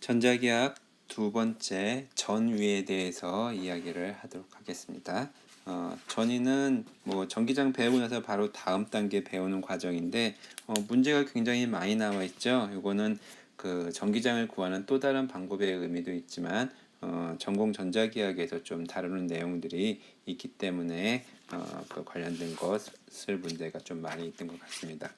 전자기학 두 번째 전위에 대해서 이야기를 하도록 하겠습니다. 전위는 전기장 배우고 나서 바로 다음 단계 배우는 과정인데 문제가 굉장히 많이 나와 있죠. 이거는 그 전기장을 구하는 또 다른 방법의 의미도 있지만 전공 전자기학에서 좀 다루는 내용들이 있기 때문에 그 관련된 것을 문제가 좀 많이 있던 것 같습니다.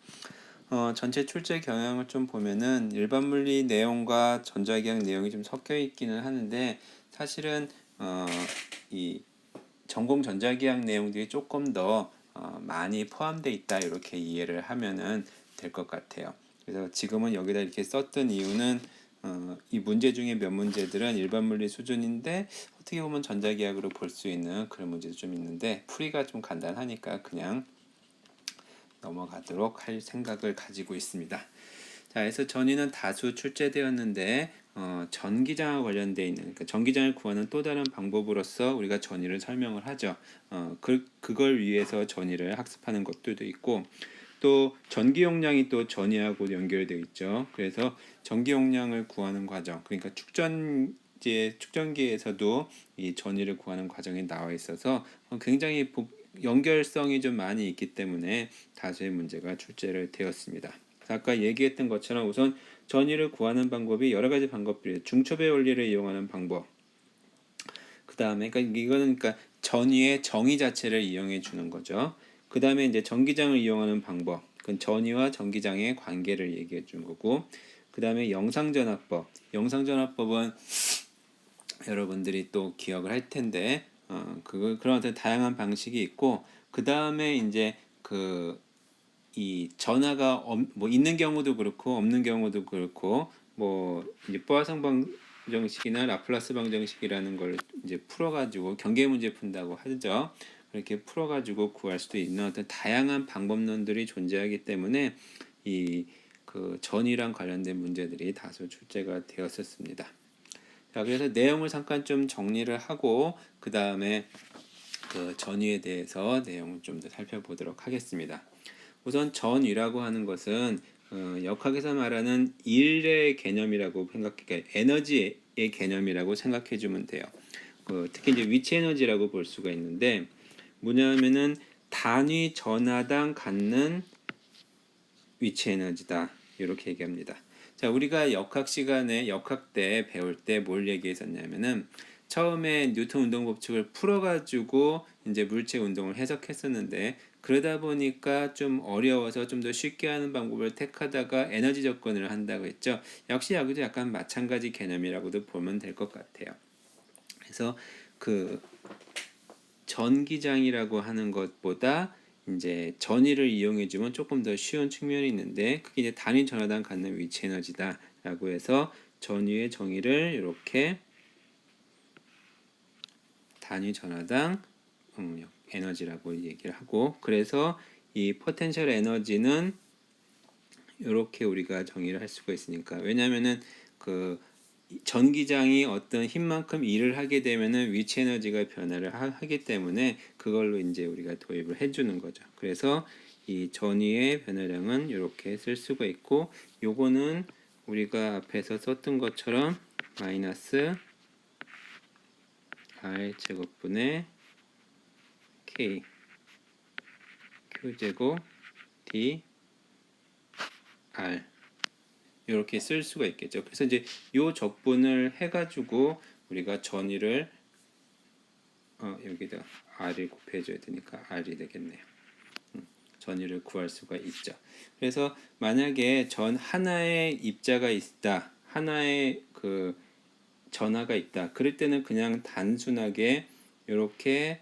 전체 출제 경향을 좀 보면은 일반 물리 내용과 전자기학 내용이 좀 섞여 있기는 하는데 사실은 이 전공 전자기학 내용들이 조금 더 많이 포함되어 있다 이렇게 이해를 하면은 될 것 같아요. 그래서 지금은 여기다 이렇게 썼던 이유는 이 문제 중에 몇 문제들은 일반 물리 수준인데 어떻게 보면 전자기학으로 볼 수 있는 그런 문제도 좀 있는데 풀이가 좀 간단하니까 그냥 넘어가도록 할 생각을 가지고 있습니다. 자, 그래서 전위는 다수 출제되었는데 전기장과 관련되어 있는 그러니까 전기장을 구하는 또 다른 방법으로서 우리가 전위를 설명을 하죠. 그걸 위해서 전위를 학습하는 것들도 있고 또 전기 용량이 또 전위하고 연결되어 있죠. 그래서 전기 용량을 구하는 과정, 그러니까 축전기에서도 이 전위를 구하는 과정이 나와 있어서 굉장히 연결성이 좀 많이 있기 때문에 다수의 문제가 출제를 되었습니다. 아까 얘기했던 것처럼 우선 전위를 구하는 방법이 여러 가지 방법들이 중첩의 원리를 이용하는 방법. 그 다음에 그러니까 이거는 그러니까 전위의 정의 자체를 이용해 주는 거죠. 그 다음에 이제 전기장을 이용하는 방법. 그건 전위와 전기장의 관계를 얘기해 주는 거고. 그 다음에 영상전화법. 영상전화법은 여러분들이 또 기억을 할 텐데 그런 어떤 다양한 방식이 있고 그 다음에 이제 이 전화가 있는 경우도 그렇고 없는 경우도 그렇고 이제 포화성 방정식이나 라플라스 방정식이라는 걸 이제 풀어가지고 경계 문제 푼다고 하죠. 그렇게 풀어가지고 구할 수도 있는 어떤 다양한 방법론들이 존재하기 때문에 이 그 전이랑 관련된 문제들이 다소 출제가 되었었습니다. 자, 그래서 내용을 잠깐 좀 정리를 하고 그 다음에 그 전위에 대해서 내용을 좀 더 살펴보도록 하겠습니다. 우선 전위라고 하는 것은 역학에서 말하는 일의 개념이라고 그러니까 에너지의 개념이라고 생각해 주면 돼요. 특히 이제 위치 에너지라고 볼 수가 있는데 뭐냐면은 단위 전하당 갖는 위치 에너지다 이렇게 얘기합니다. 자, 우리가 역학 시간에 역학 때 배울 때 뭘 얘기했었냐면은 처음에 뉴턴 운동 법칙을 풀어가지고 이제 물체 운동을 해석했었는데 그러다 보니까 좀 어려워서 좀 더 쉽게 하는 방법을 택하다가 에너지 접근을 한다고 했죠. 역시 여기도 약간 마찬가지 개념이라고도 보면 될 것 같아요. 그래서 그 전기장이라고 하는 것보다 이제 전위를 이용해 주면 조금 더 쉬운 측면이 있는데 그게 이제 단위 전하당 갖는 위치 에너지다라고 해서 전위의 정의를 이렇게 단위 전하당 에너지라고 얘기를 하고 그래서 이 포텐셜 에너지는 이렇게 우리가 정의를 할 수가 있으니까 왜냐하면은 그 전기장이 어떤 힘만큼 일을 하게 되면은 위치 에너지가 변화를 하기 때문에 그걸로 이제 우리가 도입을 해주는 거죠. 그래서 이 전위의 변화량은 이렇게 쓸 수가 있고 요거는 우리가 앞에서 썼던 것처럼 마이너스 r 제곱분의 k q 제곱 d r 이렇게 쓸 수가 있겠죠. 그래서 이제 요 적분을 해가지고 우리가 전위를 여기다 r을 곱해줘야 되니까 r이 되겠네요. 전위를 구할 수가 있죠. 그래서 만약에 전 하나의 입자가 있다, 하나의 그 전하가 있다. 그럴 때는 그냥 단순하게 이렇게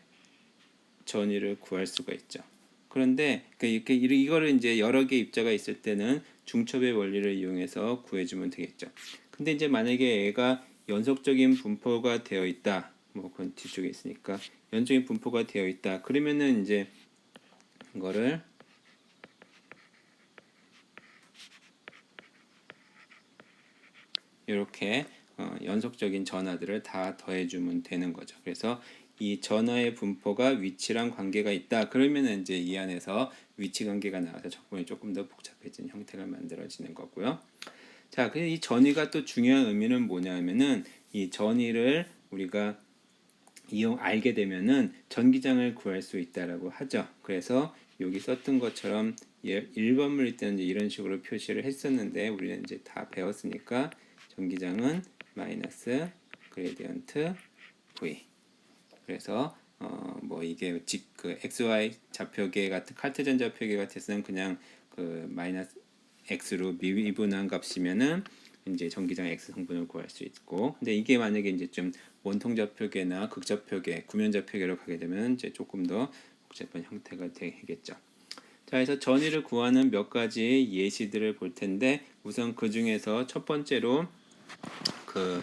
전위를 구할 수가 있죠. 그런데 이거를 이제 여러 개 입자가 있을 때는 중첩의 원리를 이용해서 구해주면 되겠죠. 근데 이제 만약에 얘가 연속적인 분포가 되어 있다, 그건 뒤쪽에 있으니까 연속적인 분포가 되어 있다. 그러면은 이제 이거를 이렇게 연속적인 전하들을 다 더해주면 되는 거죠. 그래서 이 전하의 분포가 위치랑 관계가 있다. 그러면 이제 이 안에서 위치 관계가 나와서 적분이 조금 더 복잡해진 형태가 만들어지는 거고요. 자, 그래서 이 전위가 또 중요한 의미는 뭐냐면은 이 전위를 우리가 알게 되면은 전기장을 구할 수 있다라고 하죠. 그래서 여기 썼던 것처럼 1번 물리 때는 이제 이런 식으로 표시를 했었는데 우리는 이제 다 배웠으니까 전기장은 마이너스 그레디언트 V. 그래서 뭐 이게 그 XY 좌표계 같은 카르테전 좌표계 같았으면 그냥 그 마이너스 x로 미분한 값이면은 이제 전기장 x 성분을 구할 수 있고, 근데 이게 만약에 이제 좀 원통 좌표계나 극좌표계, 구면 좌표계로 가게 되면 이제 조금 더 복잡한 형태가 되겠죠. 자, 그래서 전위를 구하는 몇 가지 예시들을 볼 텐데, 우선 그 중에서 첫 번째로 그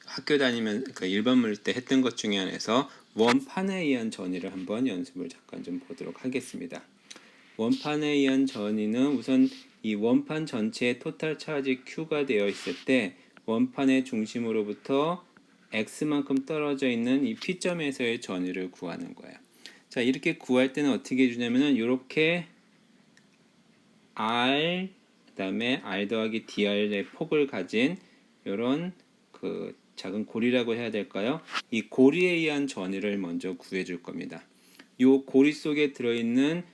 학교 다니면 그 일반 물리 때 했던 것 중에 하나에서 원판에 의한 전위를 한번 연습을 잠깐 좀 보도록 하겠습니다. 원판에 의한 전위는 우선 이 원판 전체의 토탈 차지 Q가 되어 있을 때 원판의 중심으로부터 X만큼 떨어져 있는 이 P점에서의 전위를 구하는 거예요. 자, 이렇게 구할 때는 어떻게 해주냐면은 이렇게 R 그다음에 R 더하기 DR의 폭을 가진 이런 그 작은 고리라고 해야 될까요? 이 고리에 의한 전위를 먼저 구해줄 겁니다. 이 고리 속에 들어있는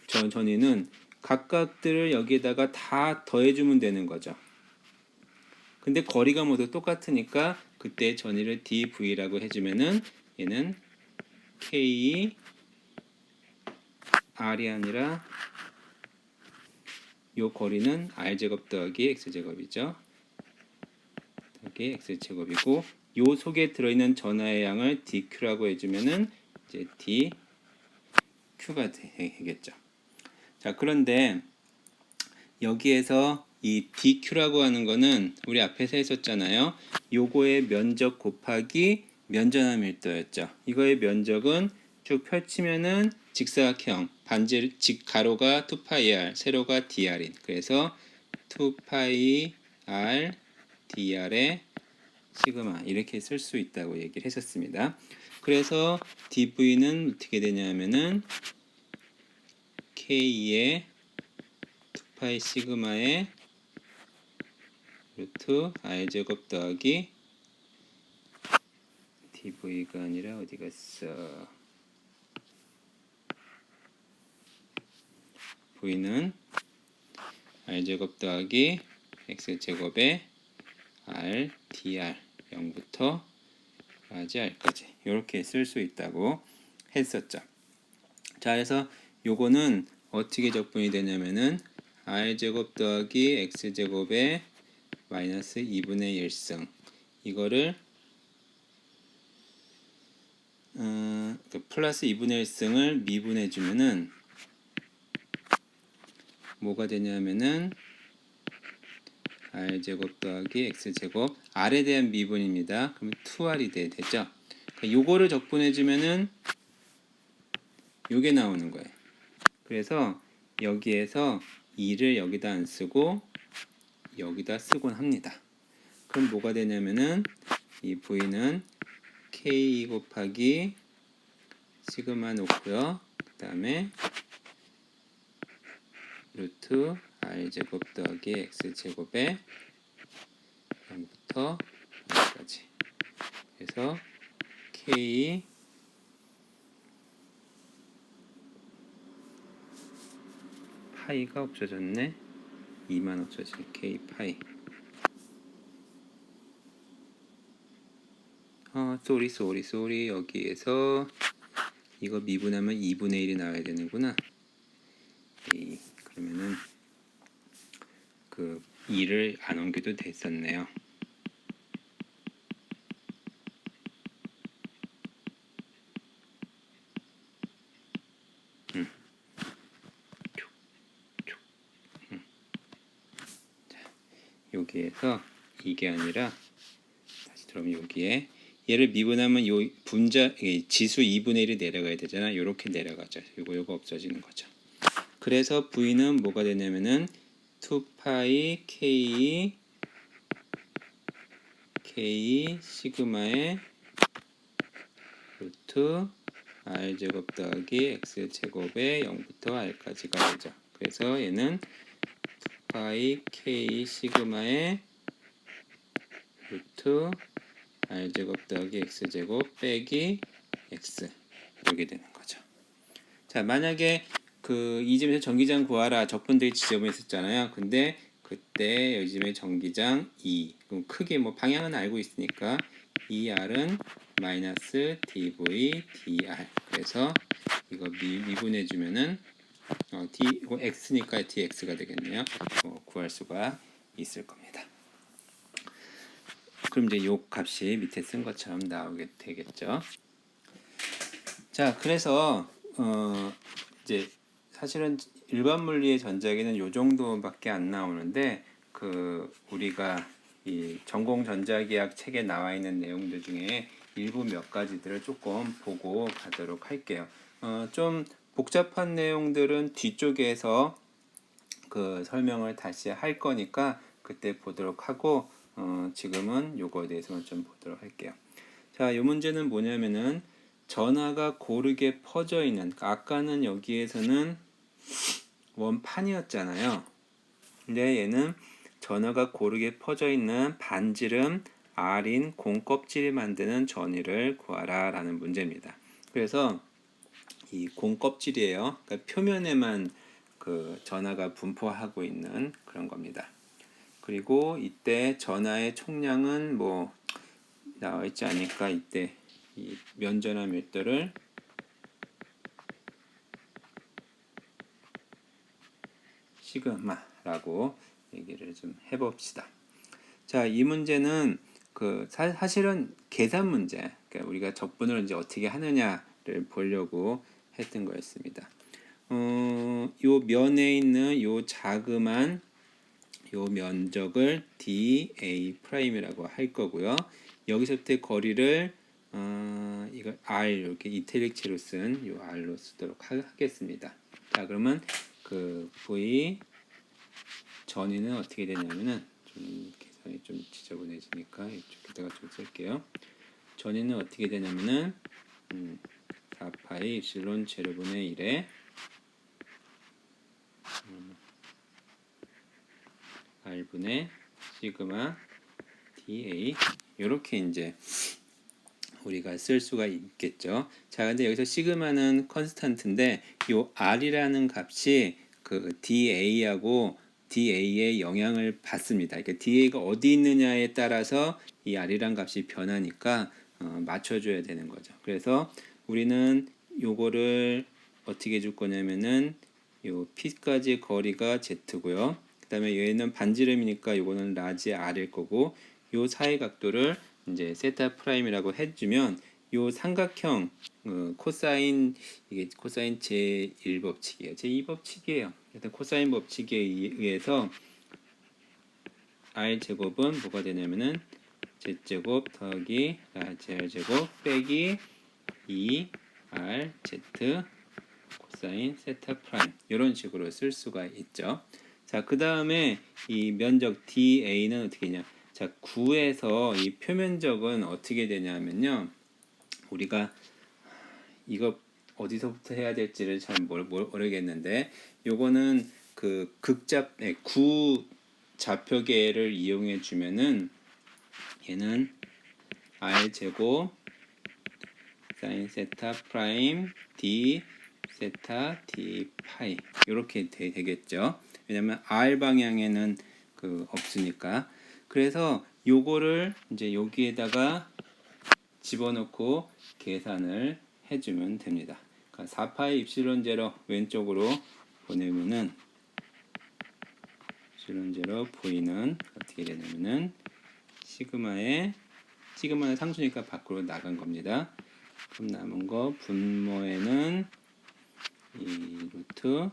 전위는 각각들을 여기에다가 다 더해주면 되는 거죠. 근데 거리가 모두 똑같으니까 그때 전위를 dv라고 해주면은 얘는 k r이 아니라 요 거리는 r제곱 더하기 x제곱이죠. 더하기 x제곱이고 요 속에 들어있는 전하의 양을 dq라고 해주면은 이제 dq가 되겠죠. 자, 그런데 여기에서 이 dq라고 하는 거는 우리 앞에서 했었잖아요. 요거의 면적 곱하기 면전화 밀도였죠. 이거의 면적은 쭉 펼치면은 직사각형, 가로가 2πr, 세로가 dr인. 그래서 2πr dr의 시그마 이렇게 쓸 수 있다고 얘기를 했었습니다. 그래서 dv는 어떻게 되냐면은 k의 2파이 시그마의 루트 r제곱 더하기 dv가 아니라 어디 갔어? v는 r제곱 더하기 x제곱에 r dr 0부터 r까지 이렇게 쓸 수 있다고 했었죠. 자, 그래서 요거는 어떻게 적분이 되냐면은 r제곱 더하기 x제곱에 마이너스 2분의 1승 이거를 플러스 2분의 1승을 미분해 주면은 뭐가 되냐면은 r제곱 더하기 x제곱 r에 대한 미분입니다. 그러면 2r이 되죠. 그러니까 요거를 적분해 주면은 요게 나오는 거예요. 그래서 여기에서 2를 여기다 안 쓰고 여기다 쓰곤 합니다. 그럼 뭐가 되냐면은 이 v는 k 곱하기 시그마 놓고요. 그 다음에 루트 r제곱 더하기 x제곱에 0부터 여기까지. 그래서 k 파이가 없어졌네. 2만 없어진 k 파이. 쏘리 여기에서 이거 미분하면 2분의 1이 나와야 되는구나. 그러면은 그 2를 안 옮겨도 됐었네요. 여기에서 이게 아니라 다시 들어오면 여기에 얘를 미분하면 요 지수 2분의 1이 내려가야 되잖아. 요렇게 내려가죠. 요거 없어지는 거죠. 그래서 v는 뭐가 되냐면은 2파이 k 시그마의 루트 r제곱 더하기 x제곱의 0부터 r까지가 되죠. 그래서 얘는 4파이 k 시그마의 루트 r제곱 더하기 x제곱 빼기 x 이렇게 되는 거죠. 자, 만약에 이 점에서 전기장 구하라 적분되게 지저분했었잖아요. 근데 그때 이 점의 전기장 2. 그럼 크게 뭐 방향은 알고 있으니까 2r은 마이너스 dv dr. 그래서 이거 미분해 주면은 이거 x니까 dx가 되겠네요. 구할 수가 있을 겁니다. 그럼 이제 요 값이 밑에 쓴 것처럼 나오게 되겠죠. 자, 그래서 이제 사실은 일반 물리의 전자기는 요 정도밖에 안 나오는데 우리가 이 전공 전자기학 책에 나와 있는 내용들 중에 일부 몇 가지들을 조금 보고 가도록 할게요. 좀 복잡한 내용들은 뒤쪽에서 설명을 다시 할 거니까 그때 보도록 하고 지금은 요거에 대해서만 좀 보도록 할게요. 자, 이 문제는 뭐냐면은 전하가 고르게 퍼져 있는, 아까는 여기에서는 원판이었잖아요. 근데 얘는 전하가 고르게 퍼져 있는 반지름 R인 공껍질이 만드는 전위를 구하라 라는 문제입니다. 그래서 이 공껍질이에요. 그러니까 표면에만 전하가 분포하고 있는 그런 겁니다. 그리고 이때 전하의 총량은 뭐 나와 있지 않으니까 이때 이 면전화 맷도를 시그마라고 얘기를 좀 해봅시다. 자, 이 문제는 사실은 계산 문제, 그러니까 우리가 적분을 이제 어떻게 하느냐를 보려고 했던 거였습니다. 요 면에 있는 요 자그만 요 면적을 dA'이라고 할 거고요. 여기서부터 거리를 이걸 R 이렇게 이태릭체로 쓴 요 R로 쓰도록 하겠습니다. 자, 그러면 V 전위는 어떻게 되냐면은 좀 계산이 좀 지저분해지니까 이쪽에다가 좀 쓸게요. 전위는 어떻게 되냐면은 4파이 입실론 제로분의 1에 R분의 시그마 dA 이렇게 이제 우리가 쓸 수가 있겠죠. 자, 근데 여기서 시그마는 컨스탄트인데 요 R이라는 값이 dA하고 dA의 영향을 받습니다. 그러니까 dA가 어디 있느냐에 따라서 이 R이란 값이 변하니까 맞춰줘야 되는 거죠. 그래서 우리는 요거를 어떻게 해줄 거냐면은 요 P까지 거리가 Z고요. 그 다음에 얘는 반지름이니까 요거는 라지 R일 거고 요 사이 각도를 이제 세타 프라임이라고 해주면 요 삼각형 코사인 이게 코사인 제1법칙이에요. 제2법칙이에요. 일단 코사인 법칙에 의해서 r 제곱은 뭐가 되냐면은 z제곱 더하기 라지 r 제곱 빼기 2r z 코사인 세타 프라임 이런 식으로 쓸 수가 있죠. 자, 그 다음에 이 면적 dA는 어떻게 되냐? 자, 9에서 이 표면적은 어떻게 되냐면요. 우리가 이거 어디서부터 해야 될지를 잘 모르겠는데 요거는 구 좌표계를 이용해 주면은 얘는 r 제곱 사인 세타 프라임 d 세타 d 파이 이렇게 되겠죠. 왜냐면 r 방향에는 없으니까. 그래서 요거를 이제 여기에다가 집어넣고 계산을 해주면 됩니다. 그러니까 4파이 입실론 제로 왼쪽으로 보내면은 입실론 제로 V는 어떻게 되냐면은 시그마는 상수니까 밖으로 나간 겁니다. 그럼 남은 거 분모에는 이 루트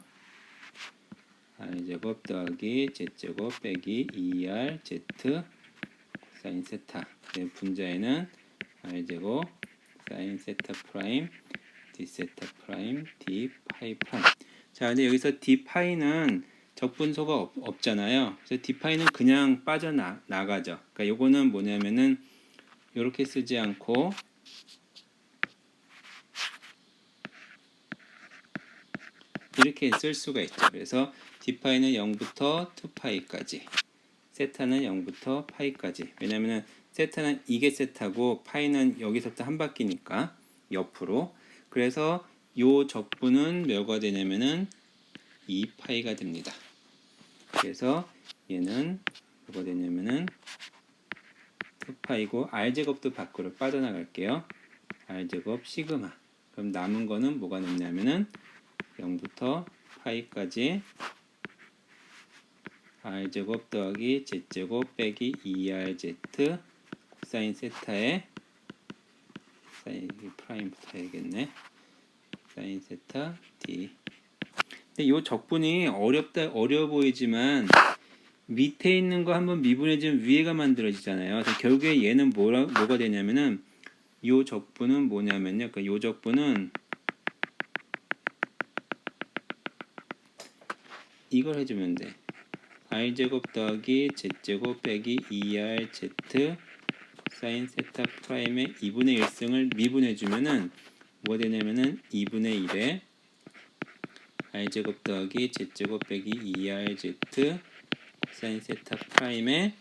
r제곱 더하기 z제곱 빼기 2rz 사인 세타 분자에는 r제곱 사인 세타 프라임 d 세타 프라임 d 파이 프라임. 자, 근데 여기서 d 파이는 적분소가 없잖아요. 그래서 d 파이는 그냥 빠져나가죠. 그러니까 요거는 뭐냐면은 이렇게 쓰지 않고 이렇게 쓸 수가 있죠. 그래서 d파이는 0부터 2파이까지, 세타는 0부터 파이까지. 왜냐면은 세타는 이게 세타고 파이는 여기서부터 한 바퀴니까 옆으로. 그래서 요 적분은 뭐가 되냐면은 2파이가 됩니다. 그래서 얘는 뭐가 되냐면은 2파이고 r제곱도 밖으로 빠져나갈게요. r제곱 시그마. 그럼 남은 거는 뭐가 남냐면은 0부터 파이까지 r제곱 더하기 z제곱 빼기 2rz 코사인 세타에 사인 프라임부터 해야겠네. 사인 세타 d. 근데 이 적분이 어려워 보이지만 밑에 있는 거 한번 미분해주면 위에가 만들어지잖아요. 그래서 결국에 얘는 뭐가 되냐면은 이 적분은 뭐냐면요. 그러니까 이 적분은 이걸 해주면 돼. r제곱 더하기 z제곱 빼기 2rz 사인 세타 프라임의 2분의 1승을 미분해주면은 뭐가 되냐면은 2분의 1에 r제곱 더하기 z제곱 빼기 2rz 사인 세타 프라임의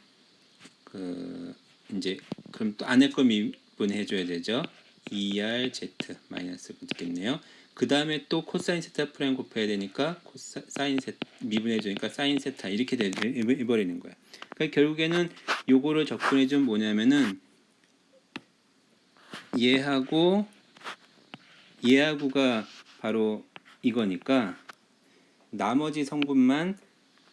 이제 그럼 또 안에 거 미분해줘야 되죠. 2rz 마이너스 붙겠네요. 그 다음에 또 코사인 세타 프라임 곱해야 되니까 사인 세타 미분해주니까 사인 세타 이렇게 돼버리는 거야. 그러니까 결국에는 요거를 적분해주면 뭐냐면은 얘하고가 바로 이거니까 나머지 성분만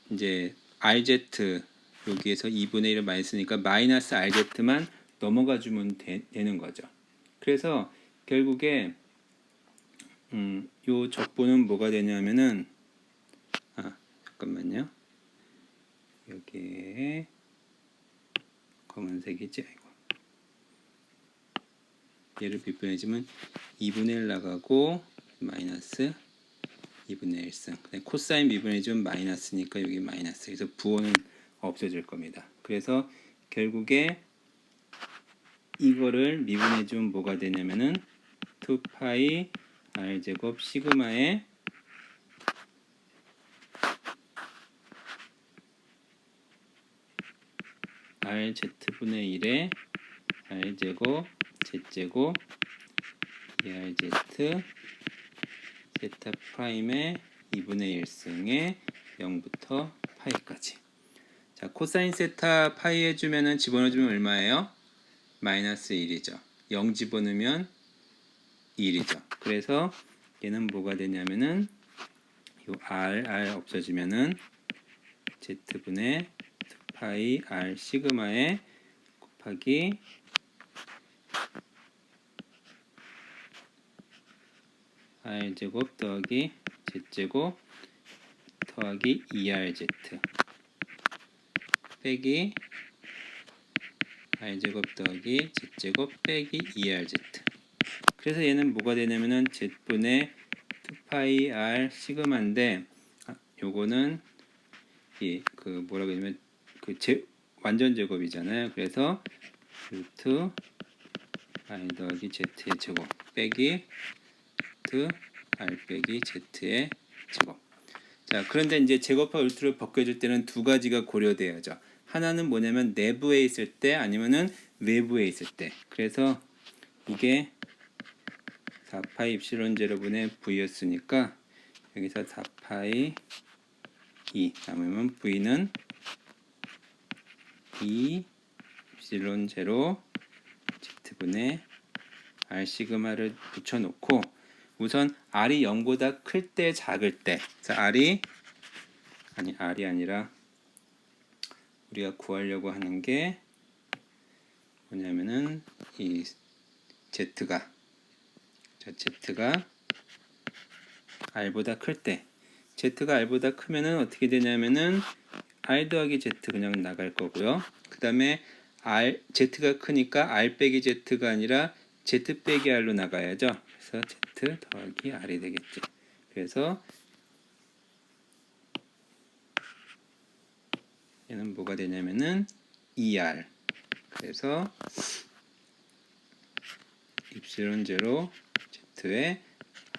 이제 rz 여기에서 2분의 1을 많이 쓰니까 마이너스 rz만 넘어가 주면 되는 거죠. 그래서 결국에 요 적분은 뭐가 되냐면은 잠깐만요. 여기에 검은색이지. 얘를 미분해주면 2분의 1 나가고 마이너스 2분의 1승. 코사인 미분해주면 마이너스니까 여기 마이너스. 그래서 부호는 없어질 겁니다. 그래서 결국에 이거를 미분해주면 뭐가 되냐면은 2파이 r제곱 시그마의 rz분의 1에 r제곱 z제곱 2rz 세타 프라임의 2분의 1승에 0부터 파이까지. 자, 코사인 세타 파이 해주면은 집어넣어주면 얼마예요? 마이너스 1이죠. 0 집어넣으면 1이죠. 그래서 얘는 뭐가 되냐면은 요 r 없어지면은 z분의 파이 r 시그마에 곱하기 r제곱 더하기 z제곱 더하기 2rz 빼기 r제곱 더하기 z제곱 빼기 2rz. 그래서 얘는 뭐가 되냐면은 z분의 2파이 r 시그마인데 요거는 뭐라고 하냐면 완전 제곱이잖아요. 그래서 루트 r 더하기 z의 제곱 빼기 루트 r 빼기 z의 제곱. 자, 그런데 이제 제곱과 루트를 벗겨줄 때는 두 가지가 고려돼야죠. 하나는 뭐냐면 내부에 있을 때 아니면은 외부에 있을 때. 그래서 이게 4파이 입실론 제로분의 v였으니까 여기서 4파이 2 남으면 v는 2 입실론 제로 z분의 r 시그마를 붙여놓고 우선 r이 0보다 클 때 작을 때. 그래서 r이 아니라 우리가 구하려고 하는 게 뭐냐면은 이 z가 r보다 클 때, z가 r보다 크면은 어떻게 되냐면은 r 더하기 z 그냥 나갈 거고요. 그 다음에 z가 크니까 r 빼기 z가 아니라 z 빼기 r로 나가야죠. 그래서 z 더하기 r이 되겠지. 그래서 얘는 뭐가 되냐면은 2r. 그래서 입실론 제로 z의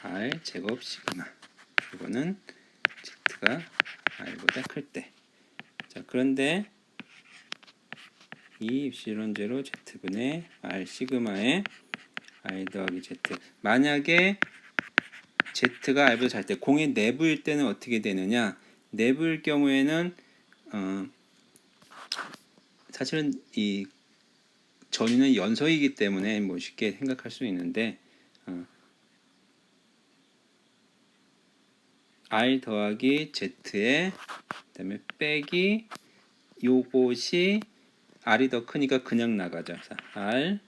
r 제곱 시그마. 이거는 z가 r보다 클 때. 자, 그런데 이 입실론 제로 z분의 r 시그마에 r 더하기 z. 만약에 z가 r보다 잘 때, 공의 내부일 때는 어떻게 되느냐? 내부일 경우에는 사실은 이 전위는 연서이기 때문에 뭐 쉽게 생각할 수 있는데 r 더하기 z에 그다음에 빼기 요것이 r이 더 크니까 그냥 나가죠. r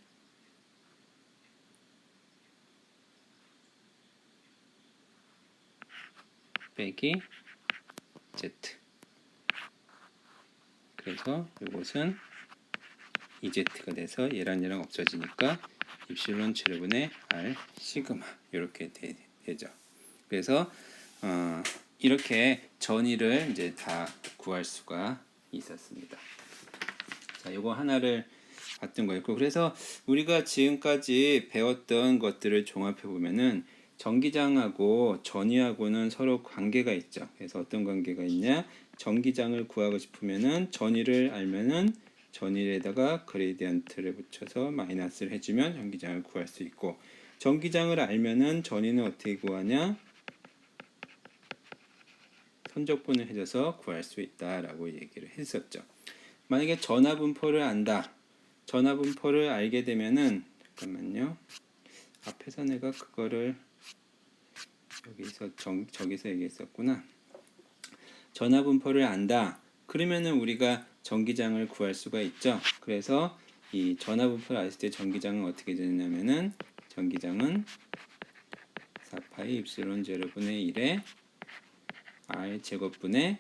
빼기 z. 그래서 이것은 2z가 돼서 얘랑 얘랑 없어지니까 입실론 제로분의 r 시그마 이렇게 되죠. 그래서 이렇게 전위를 이제 다 구할 수가 있었습니다. 자, 이거 하나를 봤던 거였고, 그래서 우리가 지금까지 배웠던 것들을 종합해 보면은 전기장하고 전위하고는 서로 관계가 있죠. 그래서 어떤 관계가 있냐? 전기장을 구하고 싶으면은 전위를 알면은 전위에다가 그레디언트를 붙여서 마이너스를 해주면 전기장을 구할 수 있고, 전기장을 알면은 전위는 어떻게 구하냐? 선적분을 해줘서 구할 수 있다라고 얘기를 했었죠. 만약에 전하분포를 안다. 전하분포를 알게 되면은, 잠깐만요. 앞에서 내가 그거를 저기서 얘기했었구나. 전하분포를 안다. 그러면은 우리가 전기장을 구할 수가 있죠. 그래서 이 전하분포를 알을 때 전기장은 어떻게 되냐면은, 전기장은 4파이 입실론 제로분의 1에 r 제곱분의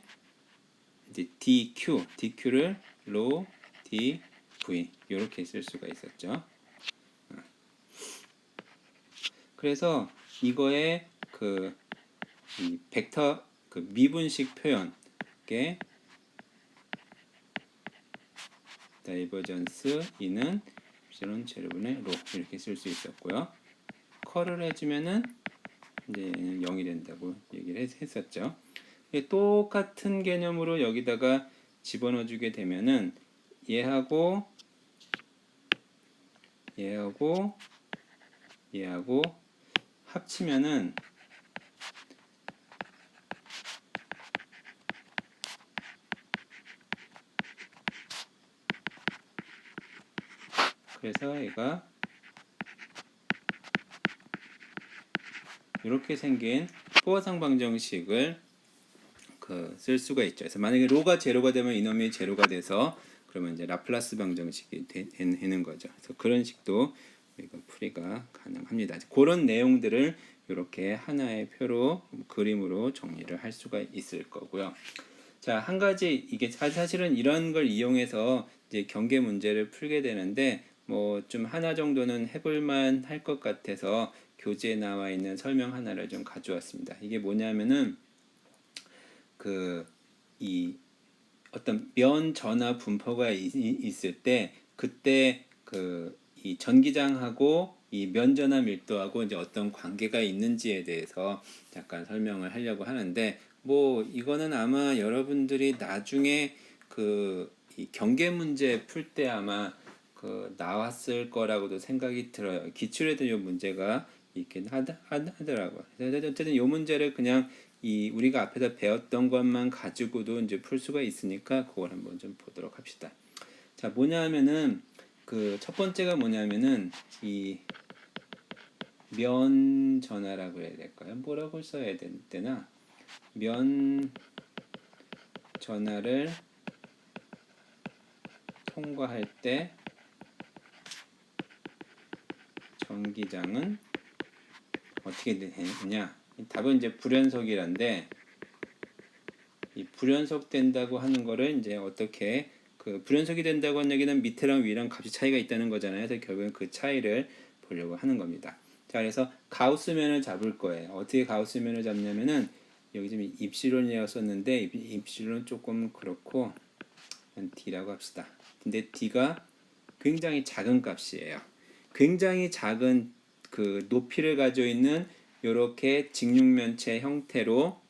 이제 dq를 로 dv 이렇게 쓸 수가 있었죠. 그래서 이거의 이 벡터 미분식 표현의 다이버전스 E는 epsilon 제로분의 로 이렇게 쓸 수 있었고요. 컬을 해주면은 이제 0이 된다고 얘기를 했었죠. 똑같은 개념으로 여기다가 집어넣어주게 되면은 얘하고 합치면은 그래서 얘가 이렇게 생긴 포화상 방정식을 쓸 수가 있죠. 그래서 만약에 로가 제로가 되면 이놈이 제로가 돼서 그러면 이제 라플라스 방정식이 되는 거죠. 그래서 그런 식도 우리가 풀이가 가능합니다. 그런 내용들을 이렇게 하나의 표로 그림으로 정리를 할 수가 있을 거고요. 자, 한 가지 이게 사실은 이런 걸 이용해서 이제 경계 문제를 풀게 되는데 뭐 좀 하나 정도는 해볼만 할 것 같아서 교재에 나와 있는 설명 하나를 좀 가져왔습니다. 이게 뭐냐면은 이 어떤 면 전하 분포가 있을 때 그때 이 전기장하고 이 면 전하 밀도하고 이제 어떤 관계가 있는지에 대해서 잠깐 설명을 하려고 하는데, 뭐 이거는 아마 여러분들이 나중에 이 경계 문제 풀 때 아마 나왔을 거라고도 생각이 들어요. 기출에도 이 문제가 있긴 하더라고요. 어쨌든 이 문제를 그냥 우리가 앞에서 배웠던 것만 가지고도 이제 풀 수가 있으니까 그걸 한번 좀 보도록 합시다. 자, 뭐냐면은 첫 번째가 뭐냐면은 이 면 전하라고 해야 될까요? 뭐라고 써야 되나? 면 전하를 통과할 때 전기장은 어떻게 되느냐? 답은 이제 불연속이란데, 이 불연속 된다고 하는 거를 이제 어떻게 불연속이 된다고 하는 얘기는 밑에랑 위랑 값이 차이가 있다는 거잖아요. 그래서 결국은 그 차이를 보려고 하는 겁니다. 자, 그래서 가우스면을 잡을 거예요. 어떻게 가우스면을 잡냐면은 여기 지금 입실론이라고 썼는데 입실론 조금 그렇고 D라고 합시다. 근데 D가 굉장히 작은 값이에요. 굉장히 작은 높이를 가지고 있는 이렇게 직육면체 형태로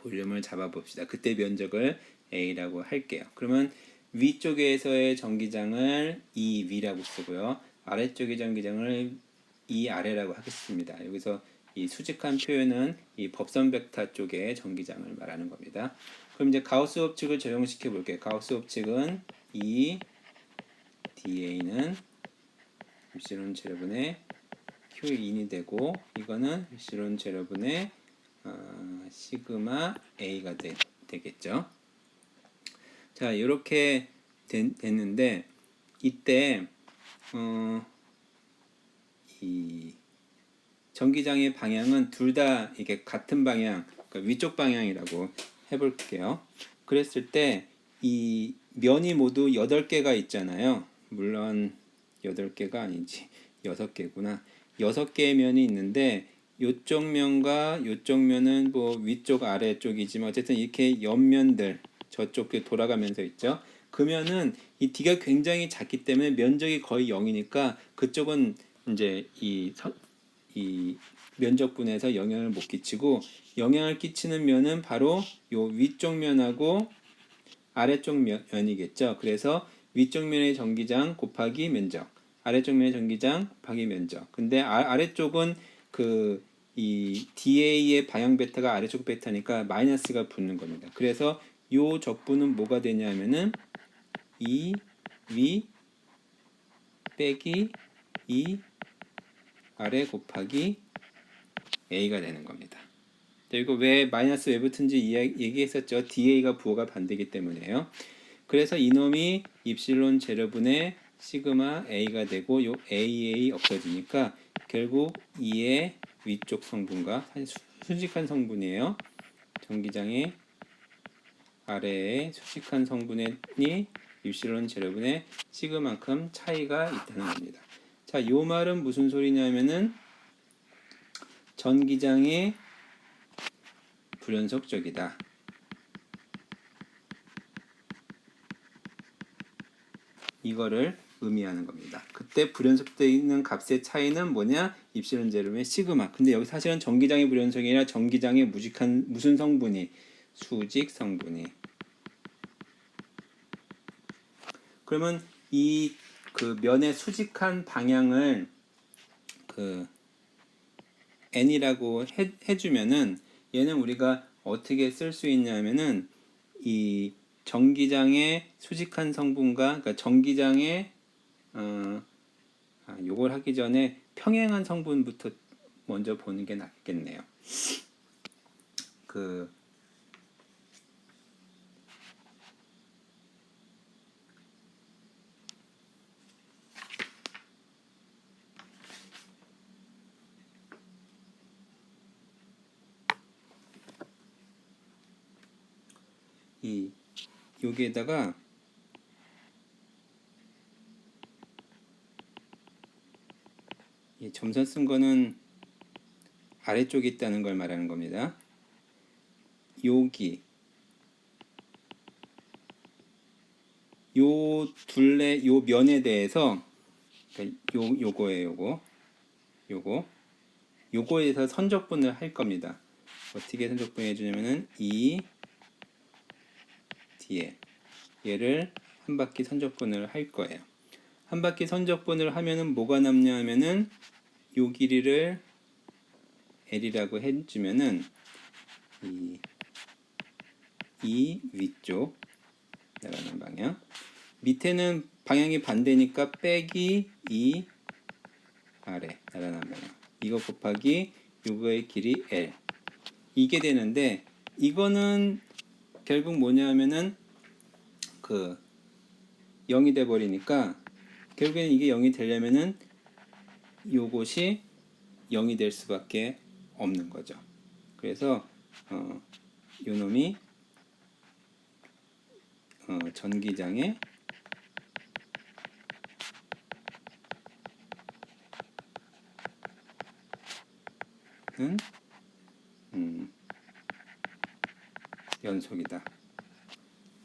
볼륨을 잡아봅시다. 그때 면적을 A라고 할게요. 그러면 위쪽에서의 전기장을 EV라고 쓰고요. 아래쪽의 전기장을 ERA라고 하겠습니다. 여기서 이 수직한 표현은 이 법선 벡터 쪽의 전기장을 말하는 겁니다. 그럼 이제 가우스 법칙을 적용시켜 볼게요. 가우스 법칙은 E DA는 입실론 제로분의 Q인이 되고, 이거는 입실론 제로분의 시그마 A가 되겠죠. 자, 이렇게 됐는데 이때 이 전기장의 방향은 둘 다 이게 같은 방향, 그러니까 위쪽 방향이라고 해볼게요. 그랬을 때 이 면이 모두 8개가 있잖아요. 물론 8개가 아니지, 6개구나. 6개의 면이 있는데 요쪽 면과 요쪽 면은 뭐 위쪽 아래쪽이지만 어쨌든 이렇게 옆면들 저쪽에 돌아가면서 있죠. 그러면은 이 D가 굉장히 작기 때문에 면적이 거의 0이니까 그쪽은 이제 이 면적분에서 영향을 못 끼치고, 영향을 끼치는 면은 바로 요 위쪽 면하고 아래쪽 면이겠죠. 그래서 위쪽 면의 전기장 곱하기 면적, 아래쪽 면의 전기장 곱하기 면적. 근데 아래쪽은 이 DA의 방향 베타가 아래쪽 베타니까 마이너스가 붙는 겁니다. 그래서 요 적분은 뭐가 되냐면은 이 위 빼기 이 아래 곱하기 A가 되는 겁니다. 이거 왜 마이너스 왜 붙은지 얘기했었죠. DA가 부호가 반대이기 때문에요. 그래서 이놈이 입실론 제로분의 시그마 A가 되고 요 AA 없어지니까 결국 2의 위쪽 성분과, 사실 수직한 성분이에요. 전기장의 아래에 수직한 성분이 입실론 제로분의 시그만큼 차이가 있다는 겁니다. 자, 요 말은 무슨 소리냐면은 전기장의 불연속적이다. 이거를 의미하는 겁니다. 그때 불연속되어 있는 값의 차이는 뭐냐? 입실론 제로분의 시그마. 근데 여기 사실은 전기장의 불연속이 아니라 전기장의 무슨 성분이? 수직 성분이. 그러면 이 면의 수직한 방향을 n이라고 해주면은 얘는 우리가 어떻게 쓸 수 있냐면은 이 전기장의 수직한 성분과, 그러니까 전기장의 요걸 하기 전에 평행한 성분부터 먼저 보는 게 낫겠네요. 여기에다가 이 점선 쓴 거는 아래쪽에 있다는 걸 말하는 겁니다. 여기 요 둘레 요 면에 대해서, 그러니까 요거에서 선적분을 할 겁니다. 어떻게 선적분해 주냐면은 이 뒤에 얘를 한 바퀴 선적분을 할 거예요. 한 바퀴 선적분을 하면은 뭐가 남냐 하면은 요 길이를 L이라고 해주면은 이 위쪽 나가는 방향, 밑에는 방향이 반대니까 빼기 이 아래 나가는 방향, 이거 곱하기 요거의 길이 L, 이게 되는데, 이거는 결국 뭐냐 하면은 0이 돼 버리니까 결국에는 이게 0이 되려면은 요것이 0이 될 수밖에 없는 거죠. 그래서 요놈이 전기장의 연속이다.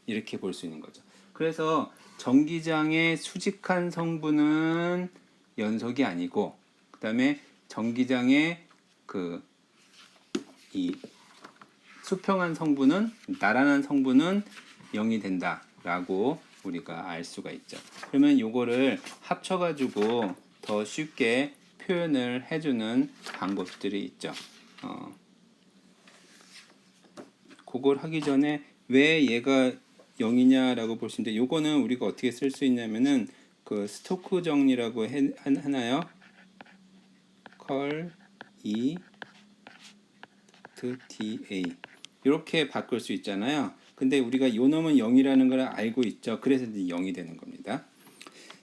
이렇게 볼 수 있는 거죠. 그래서 전기장의 수직한 성분은 연속이 아니고, 그 다음에 전기장의 이 수평한 성분은 나란한 성분은 0이 된다라고 우리가 알 수가 있죠. 그러면 요거를 합쳐가지고 더 쉽게 표현을 해주는 방법들이 있죠. 그걸 하기 전에 왜 얘가 0이냐라고 볼 수 있는데 요거는 우리가 어떻게 쓸 수 있냐면은 그 스토크 정리라고 하나요? 컬 E DA 이렇게 바꿀 수 있잖아요. 근데 우리가 요 놈은 0이라는 걸 알고 있죠. 그래서 이제 0이 되는 겁니다.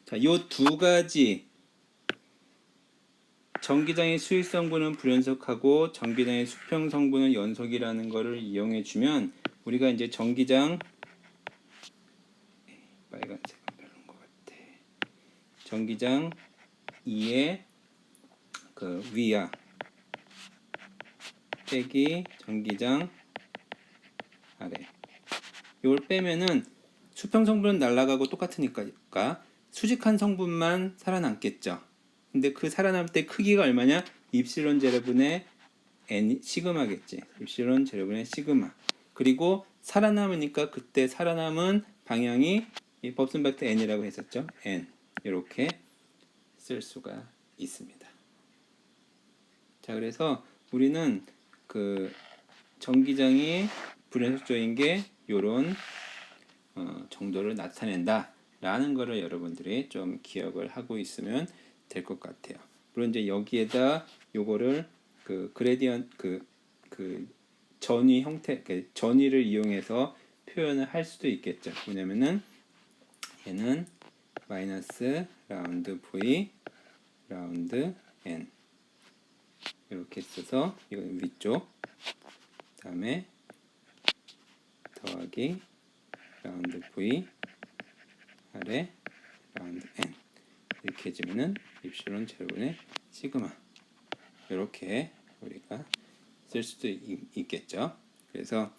자, 요 두 가지 전기장의 수익 성분은 불연속하고 전기장의 수평 성분은 연속이라는 것을 이용해 주면 우리가 이제 전기장 빨간색은 별로인 것 같아. 전기장 2의 그 위야 빼기 전기장 아래. 이걸 빼면은 수평 성분은 날아가고 똑같으니까 수직한 성분만 살아남겠죠. 근데 그 살아남을 때 크기가 얼마냐? 입실론 제곱분의 n 시그마겠지. 입실론 제곱분의 시그마. 그리고 살아남으니까 그때 살아남은 방향이 이 법슨 벡터 n이라고 했었죠. n 이렇게 쓸 수가 있습니다. 자, 그래서 우리는 그 전기장이 불연속조인 게 요런 정도를 나타낸다 라는 거를 여러분들이 좀 기억을 하고 있으면 될 것 같아요. 물론 이제 여기에다 요거를 그 그레디언 그 전위 형태 그 전위를 이용해서 표현을 할 수도 있겠죠. 뭐냐면은 얘는 마이너스 라운드 v 라운드 n 이렇게 써서 이건 위쪽 그다음에 더하기 라운드 v 아래 라운드 n 이렇게 해주면은 입실론 제곱분의 시그마 이렇게 우리가 쓸 수도 있겠죠. 그래서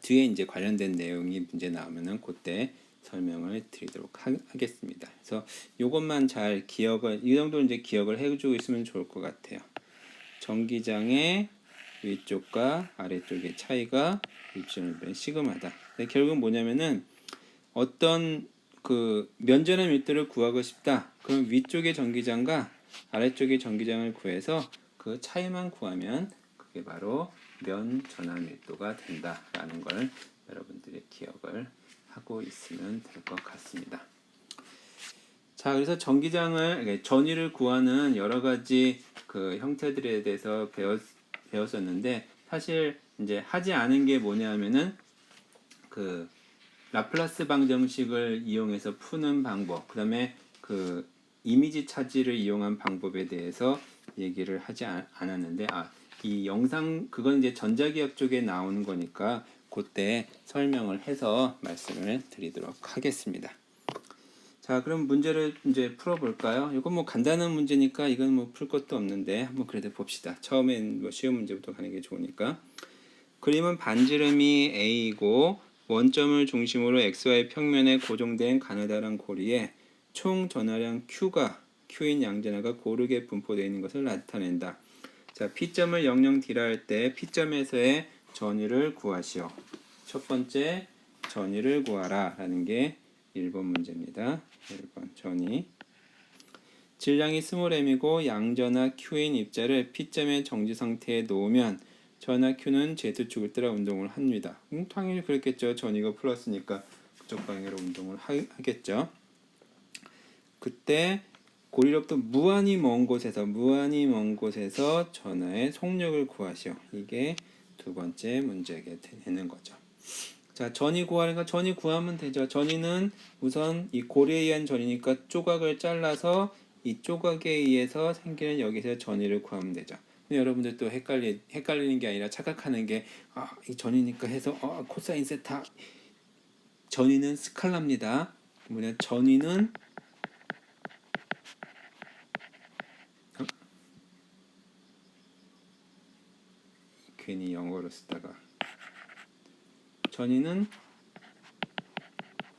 뒤에 이제 관련된 내용이 문제 나오면은 그때 설명을 드리도록 하겠습니다. 그래서 이것만 잘 기억을 이 정도 이제 기억을 해주고 있으면 좋을 것 같아요. 전기장의 위쪽과 아래쪽의 차이가 입실론분의 시그마다. 결국은 뭐냐면은 어떤 그 면전의 밀도를 구하고 싶다. 그럼 위쪽의 전기장과 아래쪽의 전기장을 구해서 그 차이만 구하면 그게 바로 면 전하 밀도가 된다라는 걸 여러분들이 기억을 하고 있으면 될 것 같습니다. 자, 그래서 전기장을 전위를 구하는 여러 가지 그 형태들에 대해서 배웠었는데 사실 이제 하지 않은 게 뭐냐면은 그 라플라스 방정식을 이용해서 푸는 방법, 그다음에 그 이미지 차지를 이용한 방법에 대해서 얘기를 하지 않았는데 이 영상 그건 이제 전자기학 쪽에 나오는 거니까 그때 설명을 해서 말씀을 드리도록 하겠습니다. 자, 그럼 문제를 이제 풀어볼까요? 이건 뭐 간단한 문제니까 이건 뭐 풀 것도 없는데 한번 그래도 봅시다. 처음엔 뭐 쉬운 문제부터 가는 게 좋으니까. 그림은 반지름이 A이고 원점을 중심으로 XY 평면에 고정된 가느다란 고리에 총 전하량 Q인 양전하가 고르게 분포되어 있는 것을 나타낸다. 자, P점을 00D라 할 때 P점에서의 전위를 구하시오. 첫 번째 전위를 구하라 라는 게 1번 문제입니다. 1번 전위. 질량이 스몰 m이고 양전하 Q인 입자를 P점의 정지 상태에 놓으면 전하 Q는 Z축을 따라 운동을 합니다. 당연히 그렇겠죠. 전위가 플러스니까 그쪽 방향으로 운동을 하겠죠. 그때 고리로부터 무한히 먼 곳에서 전하의 속력을 구하시오. 이게 두 번째 문제가 되는 거죠. 자, 전위 구하니까 전위 구하면 되죠. 전위는 우선 이 고리에 의한 전이니까 조각을 잘라서 이 조각에 의해서 생기는 여기서 전위를 구하면 되죠. 근데 여러분들 또 헷갈리는 게 아니라 착각하는 게 이 전이니까 해서 코사인 세타 전위는 스칼라입니다. 뭐냐 전위는 괜히 영어로 쓰다가 전위는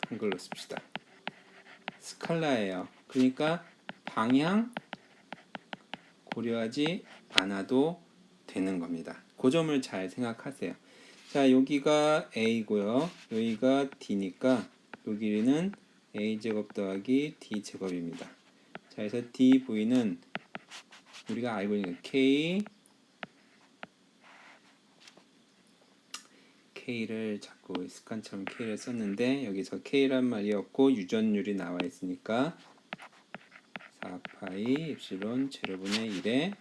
한글로 씁시다. 스칼라예요. 그러니까 방향 고려하지 않아도 되는 겁니다. 그 점을 잘 생각하세요. 자, 여기가 a고요. 여기가 d니까 요 길이는 a제곱 더하기 d제곱입니다. 자, 그래서 dv는 우리가 알고 있는 K를 자꾸 습관처럼 K를 썼는데 여기서 K란 말이 없고 유전율이 나와 있으니까 4파이 입실론 제로분의 1에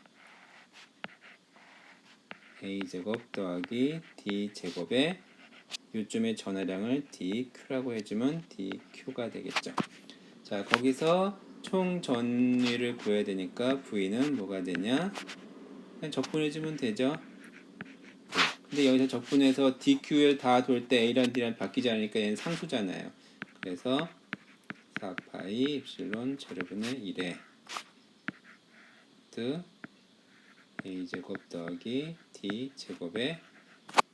a제곱 더하기 d제곱에 요쯤의 전하량을 dq라고 해주면 dq가 되겠죠. 자, 거기서 총 전위를 구해야 되니까 v는 뭐가 되냐? 그냥 적분해주면 되죠. 근데 여기서 적분해서 dq를 다 돌 때 a랑 d랑 바뀌지 않으니까 얘는 상수잖아요. 그래서 4파이 입실론 제로분의 1에 a제곱 더하기 d제곱의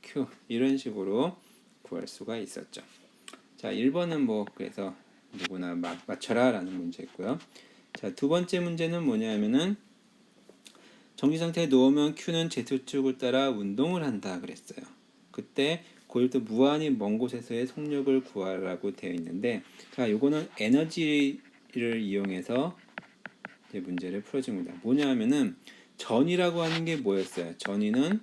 q 이런 식으로 구할 수가 있었죠. 자, 1번은 뭐 그래서 누구나 맞춰라 라는 문제였고요. 자, 두 번째 문제는 뭐냐면은 정지 상태에 놓으면 Q는 Z축을 따라 운동을 한다 그랬어요. 그때 고일도 무한히 먼 곳에서의 속력을 구하라고 되어 있는데, 자, 요거는 에너지를 이용해서 이제 문제를 풀어줍니다. 뭐냐면은 전이라고 하는 게 뭐였어요? 전이는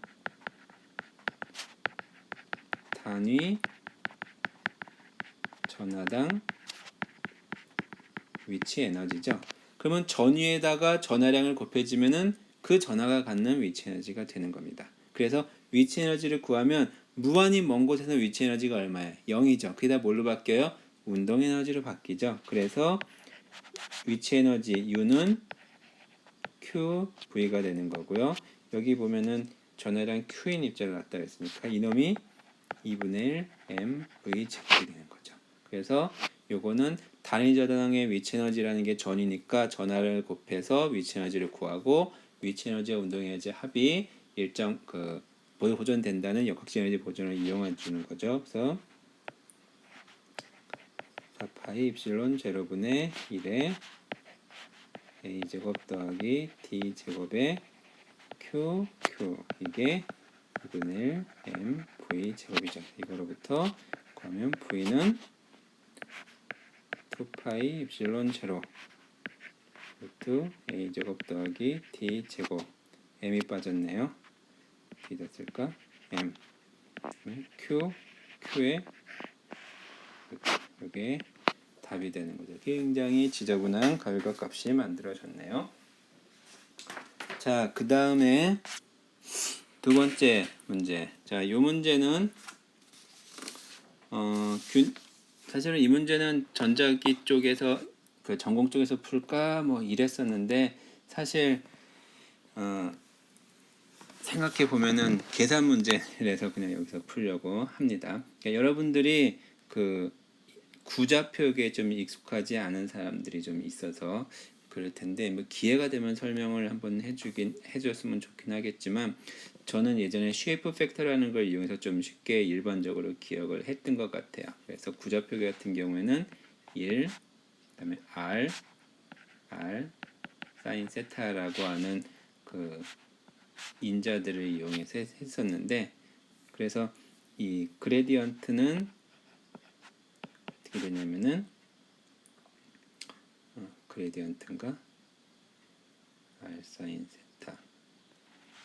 단위 전하당 위치 에너지죠. 그러면 전위에다가 전하량을 곱해주면은 그 전하가 갖는 위치 에너지가 되는 겁니다. 그래서 위치 에너지를 구하면 무한히 먼 곳에서 위치 에너지가 얼마예요? 0이죠. 그게 다 뭘로 바뀌어요? 운동 에너지로 바뀌죠. 그래서 위치 에너지 U는 QV가 되는 거고요. 여기 보면은 전하량 Q인 입자를 놨다 했으니까 이놈이 2분의 1 mv 제곱이 되는 거죠. 그래서 요거는 단위 전항의 위치 에너지라는 게 전이니까 전하를 곱해서 위치 에너지를 구하고 위치 에너지와 운동 에너지 합이 일정 보존된다는 역학적 에너지 보존을 이용해 주는 거죠. 그래서 4파이 입실론 제로분의 1에 a 제곱 더하기 d 제곱의 q 이게 2분의 1 mv 제곱이죠. 이거로부터 그러면 v는 2파이 입실론 제로 루트 a 제곱 더하기 d 제곱 m이 빠졌네요. 어떻게 됐을까? m q의 이게 답이 되는 거죠. 굉장히 지저분한 결과값이 만들어졌네요. 자, 그 다음에 두 번째 문제. 자, 이 문제는 사실은 이 문제는 전자기 쪽에서 그 전공 쪽에서 풀까 뭐 이랬었는데 사실 생각해 보면은 계산 문제라서 그냥 여기서 풀려고 합니다. 그러니까 여러분들이 그 구좌표에 좀 익숙하지 않은 사람들이 좀 있어서 그럴 텐데 뭐 기회가 되면 설명을 한번 해줬으면 좋긴 하겠지만 저는 예전에 쉐이프 팩터라는 걸 이용해서 좀 쉽게 일반적으로 기억을 했던 것 같아요. 그래서 구좌표 같은 경우에는 1, 그다음에 r 사인 세타라고 하는 그 인자들을 이용해서 했었는데 그래서 이 그레디언트는 어떻게 되냐면은 그레디언트인가 r 사인 세타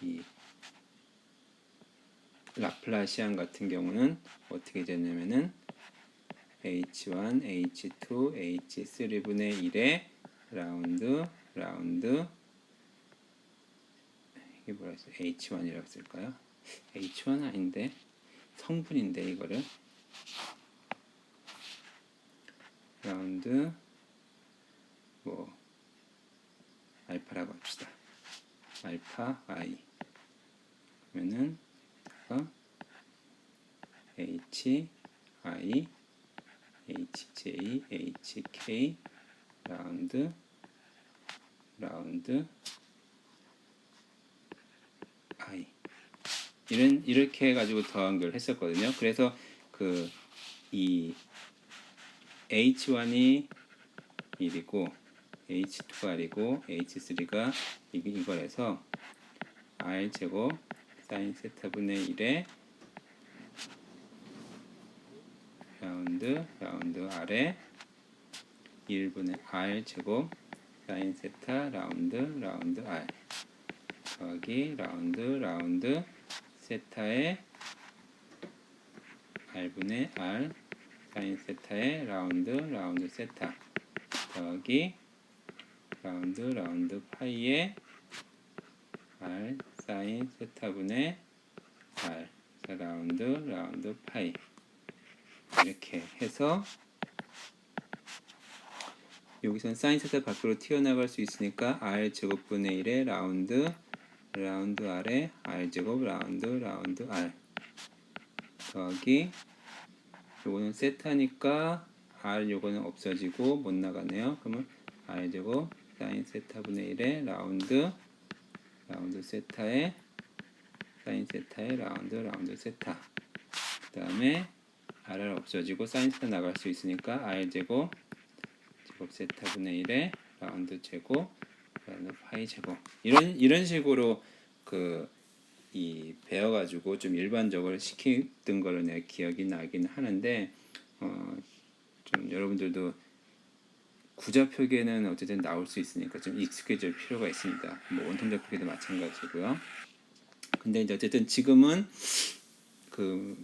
이 라플라시안 같은 경우는 어떻게 되냐면은 h1, h2, h3분의 1의 라운드 이게 뭐라 했어요? h1이라고 쓸까요? h1 아닌데 성분인데 이거를 라운드 뭐 알파라고 합시다. 알파 i 그러면은 h i hj hk 라운드 i 이렇게 해가지고 더한 걸 했었거든요. 그래서 이 h1이 1이고 h2가 1이고 h3가 이걸 해서 r 제곱 사인 세타분의 1에 라운드 R에 1분의 R 제곱 사인 세타 라운드 R 더하기 라운드 세타의 R분의 R 사인 세타의 라운드 세타 더하기 라운드 파이의 R 사인 세타분의 R 라운드 파이 이렇게 해서 여기서는 사인 세타 밖으로 튀어나갈 수 있으니까 R 제곱분의 1의 라운드 R에 R 제곱 라운드 R 더하기 요거는 세타니까 R 요거는 없어지고 못 나가네요. 그러면 R 제곱 사인 세타분의 1의 라운드 세타의 사인 세타의 라운드 세타 그 다음에 R을 없어지고 사인 세타 나갈 수 있으니까 R 제곱 세타분의 1의 라운드 제곱 라운드 파이 제곱 이런 식으로 이 배워가지고 좀 일반적으로 시키던 거를 내가 기억이 나긴 하는데 좀 여러분들도 구자 표기에는 어쨌든 나올 수 있으니까 좀 익숙해질 필요가 있습니다. 뭐 원통자 표기도 마찬가지고요. 근데 이제 어쨌든 지금은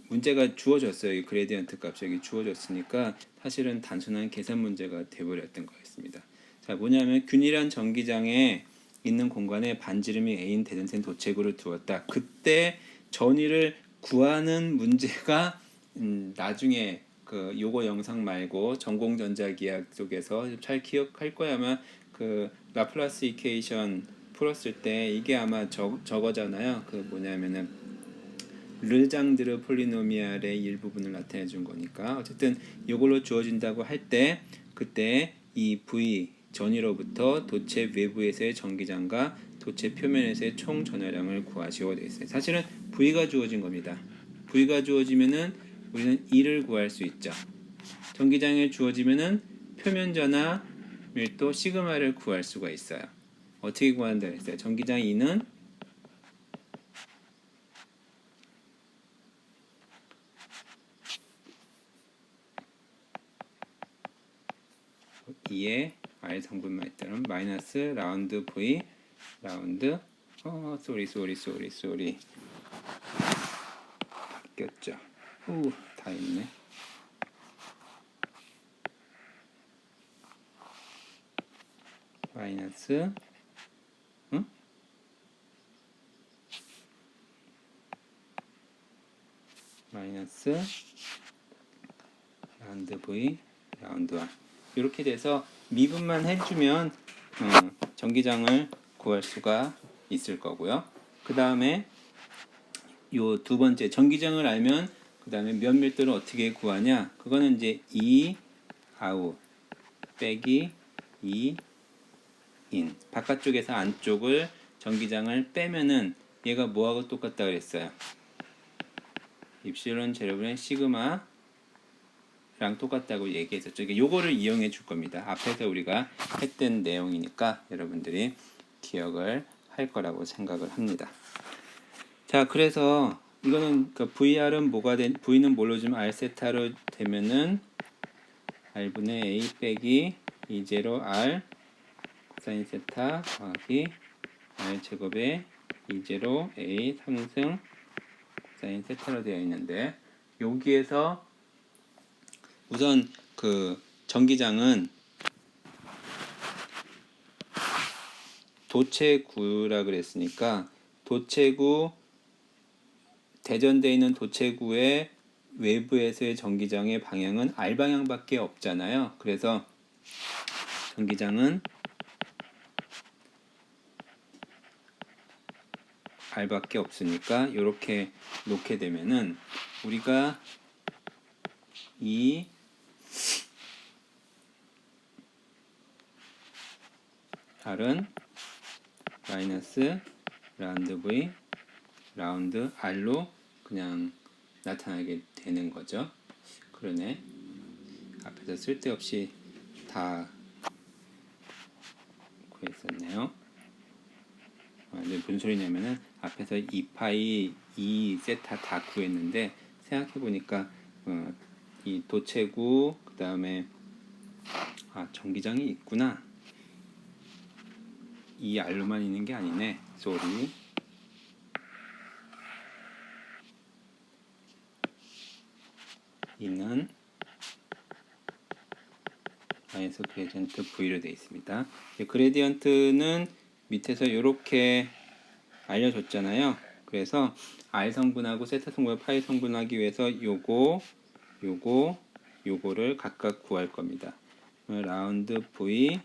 문제가 주어졌어요. 이 그레디언트 값이 여기 주어졌으니까 사실은 단순한 계산 문제가 돼버렸던 거였습니다. 자, 뭐냐면 균일한 전기장에 있는 공간에 반지름이 A인 대전線도체구를 두었다. 그때 전위를 구하는 문제가 나중에 요거 영상 말고 전공전자기학 쪽에서 잘 기억할 거야. 아마 라플라스 이퀘이션 풀었을 때 이게 아마 저거잖아요. 뭐냐면은 르장드르 폴리노미알의 일부분을 나타내 준 거니까 어쨌든 이걸로 주어진다고 할 때 그때 이 V 전위로부터 도체 외부에서의 전기장과 도체 표면에서의 총 전하량을 구하시오 되어 있어요. 사실은 V가 주어진 겁니다. V가 주어지면은 우리는 E를 구할 수 있죠. 전기장에 주어지면은 표면 전하 밀도 시그마를 구할 수가 있어요. 어떻게 구한다 했어요? 전기장 E는 E의 R 성분만 있다면 마이너스 라운드 V 라운드 쏘리 바뀌었죠. 다 있네. 마이너스 마이너스 라운드 V 라운드 R 이렇게 돼서 미분만 해주면 전기장을 구할 수가 있을 거고요. 그 다음에 요 두 번째 전기장을 알면 그 다음에 면밀도를 어떻게 구하냐? 그거는 이제 E 아웃 빼기 E 인 바깥쪽에서 안쪽을 전기장을 빼면은 얘가 뭐하고 똑같다 그랬어요? 입실론 제로분의 시그마랑 똑같다고 얘기했었죠. 요거를 이용해 줄 겁니다. 앞에서 우리가 했던 내용이니까 여러분들이 기억을 할 거라고 생각을 합니다. 자, 그래서 이거는 VR은 V는 뭘로 주면 R 세타로 되면은 R분의 A 빼기 E0 R 사인 세타 더하기 R 제곱에 E0 A 3승 사인 세타로 되어 있는데 여기에서 우선 전기장은 도체구라 그랬으니까 도체구 대전되어 있는 도체구의 외부에서의 전기장의 방향은 R 방향밖에 없잖아요. 그래서 전기장은 R밖에 없으니까 이렇게 놓게 되면은 우리가 이 R은 마이너스 라운드 V 라운드 R로 그냥 나타나게 되는 거죠. 그러네. 앞에서 쓸데없이 다 구했었네요. 근데 무슨 소리냐면은 앞에서 2파이 2 세타 다 구했는데 생각해 보니까 이 도체구 그 다음에 전기장이 있구나. 이 R로만 있는 게 아니네. 쏘리. 이는 마이너스 그레디언트 V로 되어 있습니다. 그레디언트는 밑에서 이렇게 알려줬잖아요. 그래서 R 성분하고 세타 성분하고 파이 성분하기 위해서 요거를 각각 구할 겁니다. 라운드 V,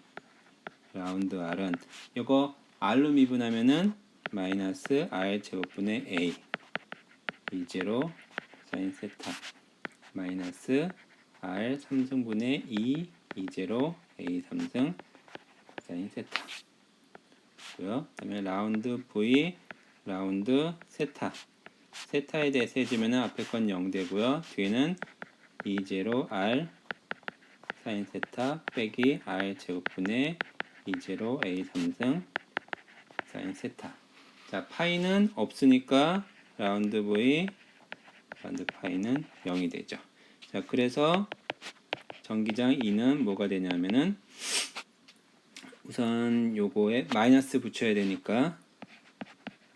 라운드 R은 이거 R로 미분하면은 마이너스 R 제곱분의 A E0 사인 세타 마이너스 R 3승분의 2 E0 A 3승 사인 세타 고요. 그다음에 라운드 V 라운드 세타에 대해서 해주면 앞에 건 0 되고요. 뒤에는 E0 R 사인 세타 빼기 R 제곱분의 E0 A 3승 사인 세타. 자, 파이는 없으니까 라운드 V 라운드 파이는 0이 되죠. 자, 그래서 전기장 E는 뭐가 되냐면은 우선 요거에 마이너스 붙여야 되니까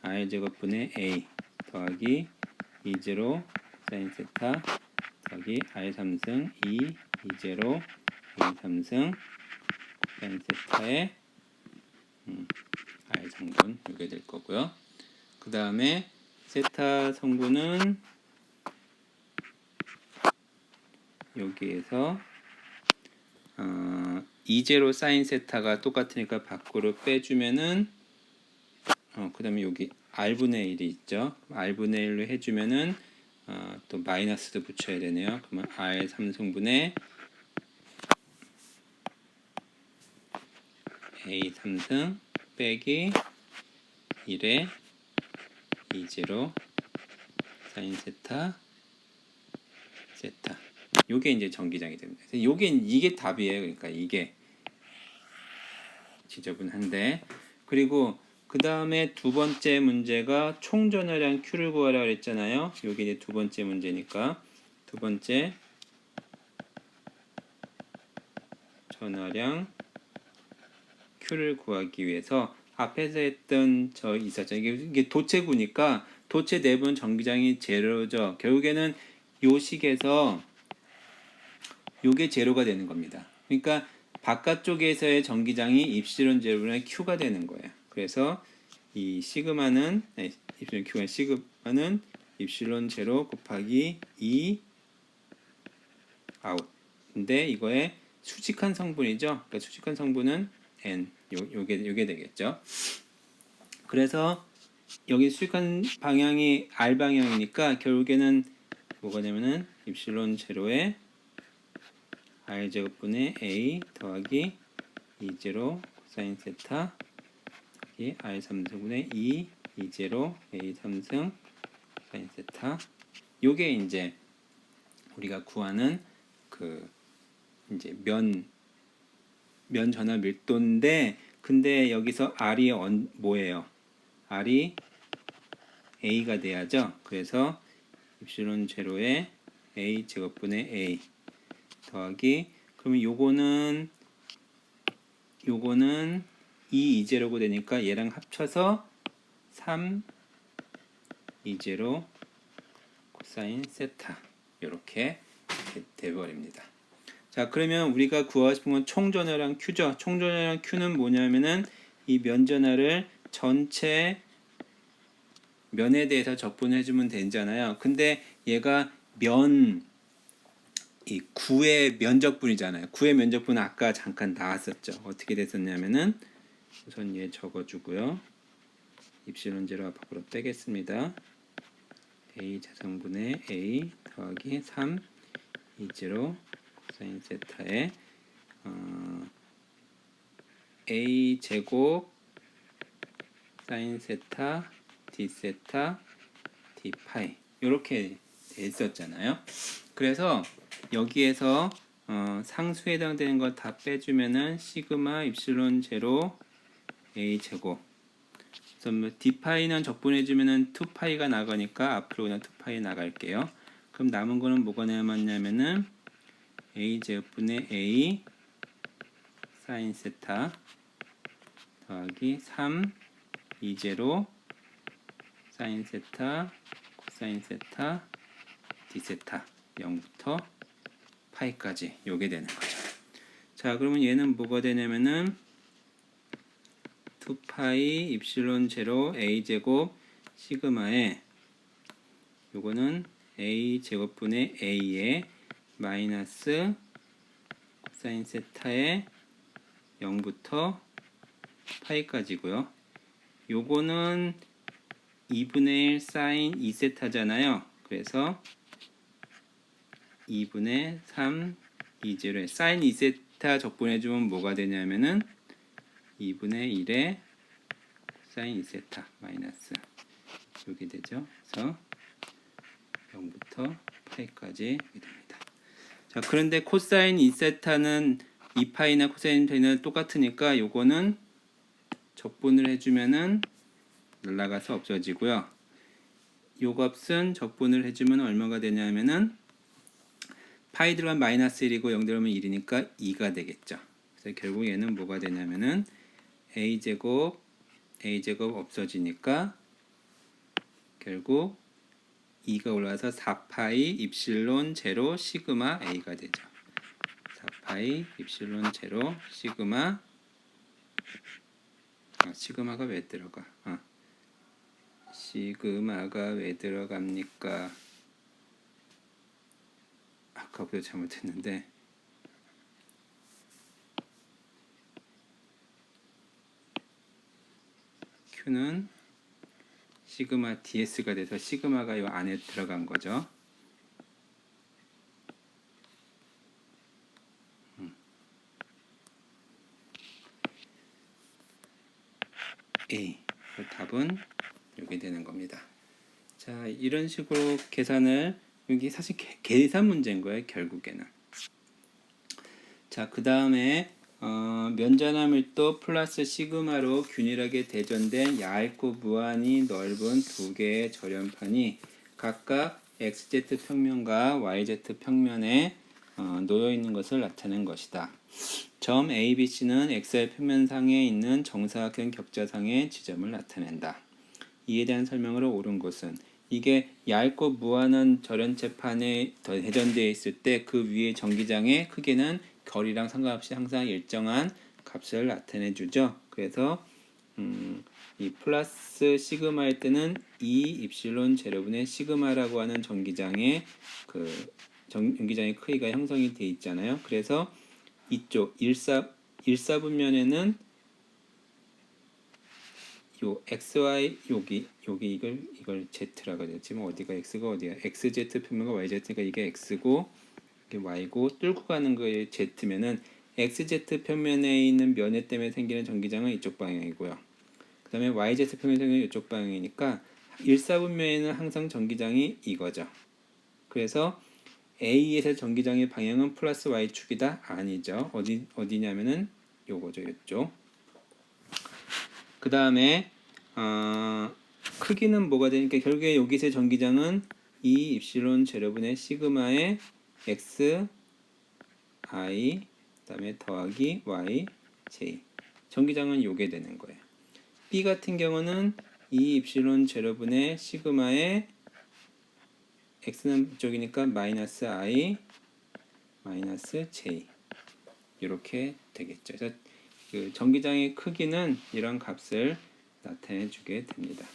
R 제곱분의 A 더하기 E0 사인 세타 더하기 R 3승 E0 A 3승 사인 세타의 R 성분 이게 될 거고요. 그 다음에 세타 성분은 여기에서 E0 사인 세타가 똑같으니까 밖으로 빼주면은 그 다음에 여기 R분의 1이 있죠. R분의 1로 해주면은 또 마이너스도 붙여야 되네요. 그러면 R 3승분의 A 3승 빼기 1에 E0 사인 세타 요게 이제 전기장이 됩니다. 이게 답이에요. 그러니까 이게 지저분한데 그리고 그 다음에 두 번째 문제가 총 전하량 Q를 구하라 그랬잖아요. 요게 이제 두 번째 문제니까 두 번째 전하량 Q를 구하기 위해서 앞에서 했던 저 있었죠. 이게 도체구니까 도체 내분 전기장이 제로죠. 결국에는 요 식에서 요게 제로가 되는 겁니다. 그러니까 바깥쪽에서의 전기장이 입실론 제로분의 Q가 되는 거예요. 그래서 이 시그마는 입실론 Q가 시그마는 입실론 제로 곱하기 2 아웃. 근데 이거의 수직한 성분이죠. 그러니까 수직한 성분은 N. 요게 되겠죠. 그래서 여기 수직한 방향이 R 방향이니까 결국에는 뭐가 되면은 입실론 제로에 R 제곱분의 A 더하기 E0 사인 세타 더하기 R 3승분의 2 E0 A 3승 사인 세타. 요게 이제 우리가 구하는 그 이제 면 전화 밀도인데 근데 여기서 R이 뭐예요? R이 A가 돼야죠. 그래서 입실론 제로에 A 제곱분의 A 더하기 그러면 요거는 2 2제로고 되니까 얘랑 합쳐서 3 2제로 코사인 세타 이렇게 돼버립니다. 자, 그러면 우리가 구하고 싶은 건 총전하량 Q죠. 총전하량 Q는 뭐냐면은 이 면전하를 전체 면에 대해서 적분해주면 되잖아요. 근데 얘가 이 구의 면적분이잖아요. 구의 면적분은 아까 잠깐 나왔었죠. 어떻게 됐었냐면은 우선 얘 적어주고요. 입실론 제로 밖으로 빼겠습니다. A 자성분의 A 더하기 3 E0 코사인 세타에 A 제곱 사인 세타 D 세타 D 파이 이렇게 됐었잖아요. 그래서 여기에서 상수에 해당되는 거 다 빼주면은 시그마 입실론 제로 A 제곱 그다음에 d파이는 적분해주면은 2파이가 나가니까 앞으로 그냥 2파이 나갈게요. 그럼 남은 거는 뭐가 남았냐면은 a 제곱분의 a 사인 세타 더하기 3 2제로 사인 세타 코사인 세타 d 세타 0부터 파이까지 요게 되는 거죠. 자, 그러면 얘는 뭐가 되냐면은 2파이 입실론 제로 a 제곱 시그마에 요거는 a 제곱분의 a의 마이너스 코사인 세타의 0부터 파이까지고요. 요거는 2분의 1 사인 2세타잖아요. 그래서 2분의 3 2제로에 사인 2세타 적분해주면 뭐가 되냐면은 2분의 1에 사인 2세타 마이너스 이렇게 되죠. 그래서 0부터 파이까지 됩니다. 자, 그런데 코사인 2세타는 2파이나 코사인 파이는 똑같으니까 요거는 적분을 해주면은 날라가서 없어지고요. 요 값은 적분을 해주면 얼마가 되냐면은 파이 들어가면 마이너스 1이고 0 들어가면 1이니까 2가 되겠죠. 그래서 결국 얘는 뭐가 되냐면은 a제곱 없어지니까 결국 2가 올라와서 4파이 입실론 제로 시그마 a가 되죠. 4파이 입실론 제로 시그마 시그마가 왜 들어가? 시그마가 왜 들어갑니까? 아까부터 잘못했는데 Q는 시그마 ds가 돼서 시그마가 이 안에 들어간 거죠. A. 그 답은 이렇게 되는 겁니다. 자, 이런 식으로 계산을 여기 사실 계산 문제인 거예요, 결국에는. 자, 그 다음에 면전화 밀도 플러스 시그마로 균일하게 대전된 얇고 무한히 넓은 두 개의 절연판이 각각 XZ 평면과 YZ 평면에 놓여 있는 것을 나타낸 것이다. 점 ABC는 XY 평면상에 있는 정사각형 격자상의 지점을 나타낸다. 이에 대한 설명을 옳은 것은 이게 얇고 무한한 절연체판에 대전되어 있을 때 그 위에 전기장의 크기는 결이랑 상관없이 항상 일정한 값을 나타내 주죠. 그래서 이 플러스 시그마일 때는 2 입실론 제로분의 시그마라고 하는 전기장의 그 전기장의 크기가 형성이 돼 있잖아요. 그래서 이쪽 일사분면에는 요 xy 여기 이걸 z라고 해야 되지 뭐 어디가 x가 어디야 xz 평면과 yz가 이게 x고 이게 y고 뚫고 가는 거에 z면은 xz 평면에 있는 면에 때문에 생기는 전기장은 이쪽 방향이고요. 그 다음에 yz 평면에 생기는 이쪽 방향이니까 일사분면에는 항상 전기장이 이거죠. 그래서 A에서 전기장의 방향은 플러스 y축이다? 아니죠. 어디냐면은 요거죠, 요쪽. 그 다음에 크기는 뭐가 되니까 결국에 여기서의 전기장은 2 입실론 제로분의 시그마의 x i 그다음에 더하기 y j 전기장은 요게 되는 거예요. B 같은 경우는 2 입실론 제로분의 시그마의 x는 이쪽이니까 마이너스 i 마이너스 j 이렇게 되겠죠. 그래서 그 전기장의 크기는 이런 값을 나타내 주게 됩니다.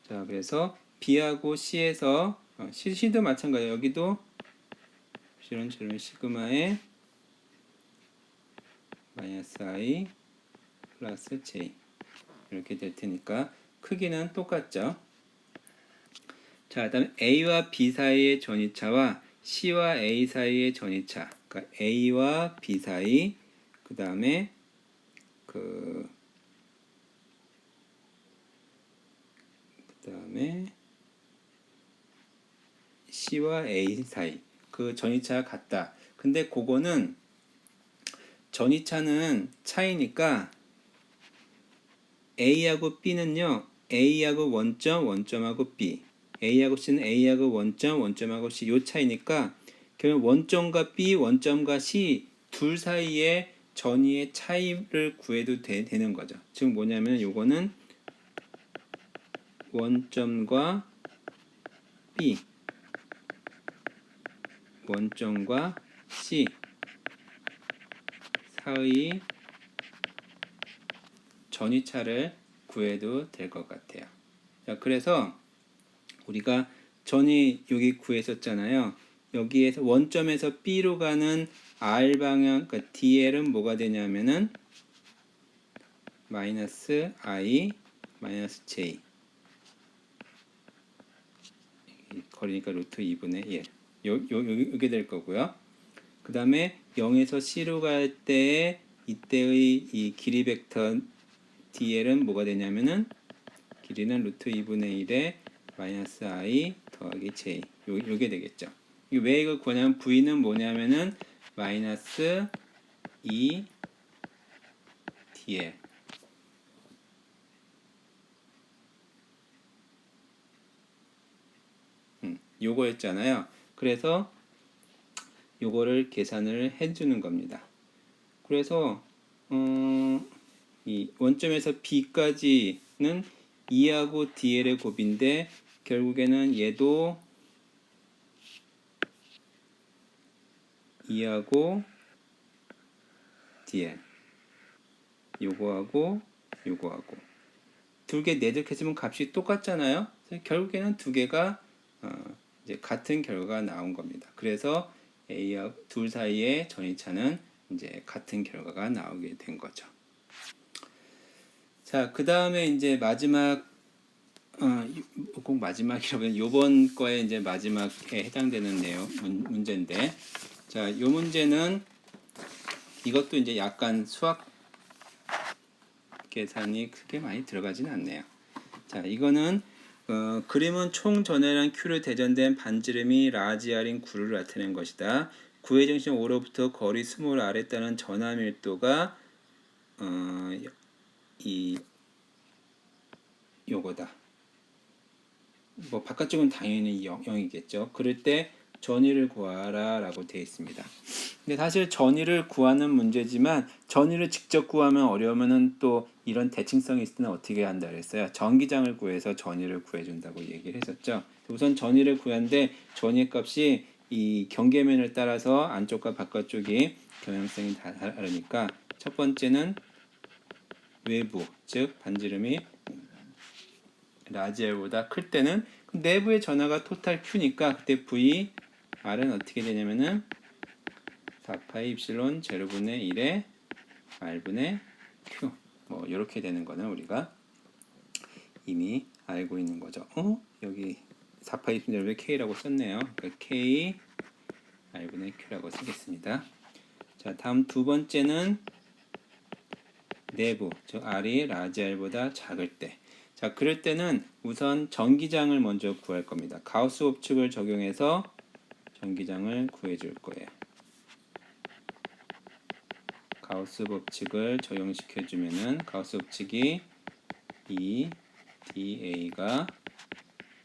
자, 그래서 B하고 C에서 C도 마찬가지예요. 여기도 실은 시그마에 마이너스 i 플러스 j 이렇게 될 테니까 크기는 똑같죠. 자, 그다음에 A와 B 사이의 전이차와 C와 A 사이의 전이차. 그러니까 A와 B 사이 그다음에 그다음에 C와 A 사이 그 전이차가 같다. 근데 그거는 전이차는 차이니까 A하고 B는요. A하고 원점, 원점하고 B. A하고 C는 A하고 원점, 원점하고 C. 요 차이니까 그러면 원점과 B, 원점과 C 둘 사이에 전이의 차이를 구해도 되는 거죠. 즉 뭐냐면 요거는 원점과 B, 원점과 C 사이의 전이차를 구해도 될 것 같아요. 자, 그래서 우리가 전이 여기 구했었잖아요. 여기에서 원점에서 B로 가는 R 방향, 그러니까 DL은 뭐가 되냐면은 마이너스 I 마이너스 J 거리니까 루트 2분의 1 요게 될 거고요. 그 다음에 0에서 C로 갈 때 이때의 이 길이 벡터 DL은 뭐가 되냐면은 길이는 루트 2분의 1에 마이너스 I 더하기 J 요게 되겠죠. 왜 이걸 구하냐면 V는 뭐냐면은 마이너스 2 DL 요거였잖아요. 그래서 요거를 계산을 해주는 겁니다. 그래서 이 원점에서 B까지는 2하고 DL의 곱인데 결국에는 얘도 2하고 DL 요거하고 요거하고 두 개 내적했으면 값이 똑같잖아요. 그래서 결국에는 두 개가 이제 같은 결과가 나온 겁니다. 그래서 A와 둘 사이의 전이차는 이제 같은 결과가 나오게 된 거죠. 자, 그 다음에 이제 마지막 꼭 마지막이라면 요번 거에 이제 마지막에 해당되는 내용 문제인데, 자, 요 문제는 이것도 이제 약간 수학 계산이 크게 많이 들어가지는 않네요. 자, 이거는 그림은 총 전해량 Q로 대전된 반지름이 라지 R인 9를 나타낸 것이다. 구의 중심 O로부터 거리 스몰 R에 따른 전하 밀도가 이 요거다. 뭐 바깥쪽은 당연히 0이겠죠. 그럴 때 전위를 구하라 라고 되어 있습니다. 근데 사실 전위를 구하는 문제지만 전위를 직접 구하면 어려우면은 또 이런 대칭성이 있을 때는 어떻게 한다 그랬어요? 전기장을 구해서 전위를 구해준다고 얘기를 했었죠. 우선 전위를 구하는데 전위의 값이 이 경계면을 따라서 안쪽과 바깥쪽이 경향성이 다르니까 첫 번째는 외부, 즉 반지름이 라지 L보다 클 때는 내부의 전하가 토탈 Q니까 그때 V R은 어떻게 되냐면은 4파이 입실론 제로분의 1에 R분의 Q 뭐 이렇게 되는 거는 우리가 이미 알고 있는 거죠. 여기 4파이 입실론 제로분의 K라고 썼네요. 그러니까 K R분의 Q라고 쓰겠습니다. 자, 다음 두 번째는 내부, 즉 R이 라지 R보다 작을 때. 자, 그럴 때는 우선 전기장을 먼저 구할 겁니다. 가우스 법칙을 적용해서 전기장을 구해 줄 거예요. 가우스 법칙을 적용시켜 주면은 가우스 법칙이 2 dA가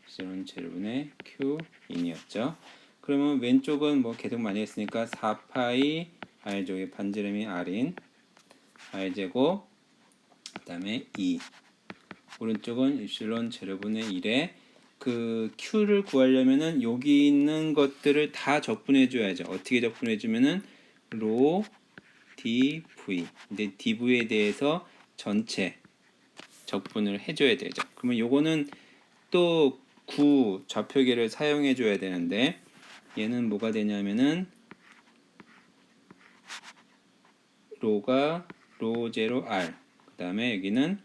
epsilon 제로분의 Q 인이었죠. 그러면 왼쪽은 뭐 계속 많이 했으니까 4파이 R제곱의 반지름이 R인 R제곱 그다음에 2 오른쪽은 입실론 제로분의 1에 그 Q를 구하려면은 여기 있는 것들을 다 적분해 줘야죠. 어떻게 적분해 주면은 로 dv. 근데 dv에 대해서 전체 적분을 해 줘야 되죠. 그러면 요거는 또 구 좌표계를 사용해 줘야 되는데 얘는 뭐가 되냐면은 로가 로 제로 r. 그다음에 여기는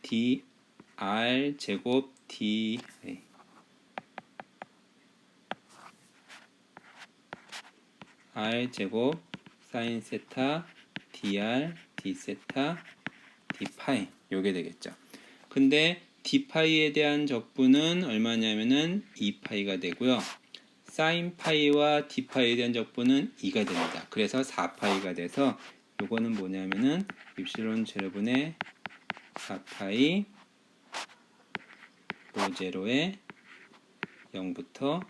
dr 제곱 d r 제곱 사인 세타 dr d 세타 d 파이 요게 되겠죠. 근데 d 파이에 대한 적분은 얼마냐면은 2파이가 되고요. 사인 파이와 d 파이에 대한 적분은 2가 됩니다. 그래서 4파이가 돼서 요거는 뭐냐면은 입실론 제로분의 4파이 로 제로에 0부터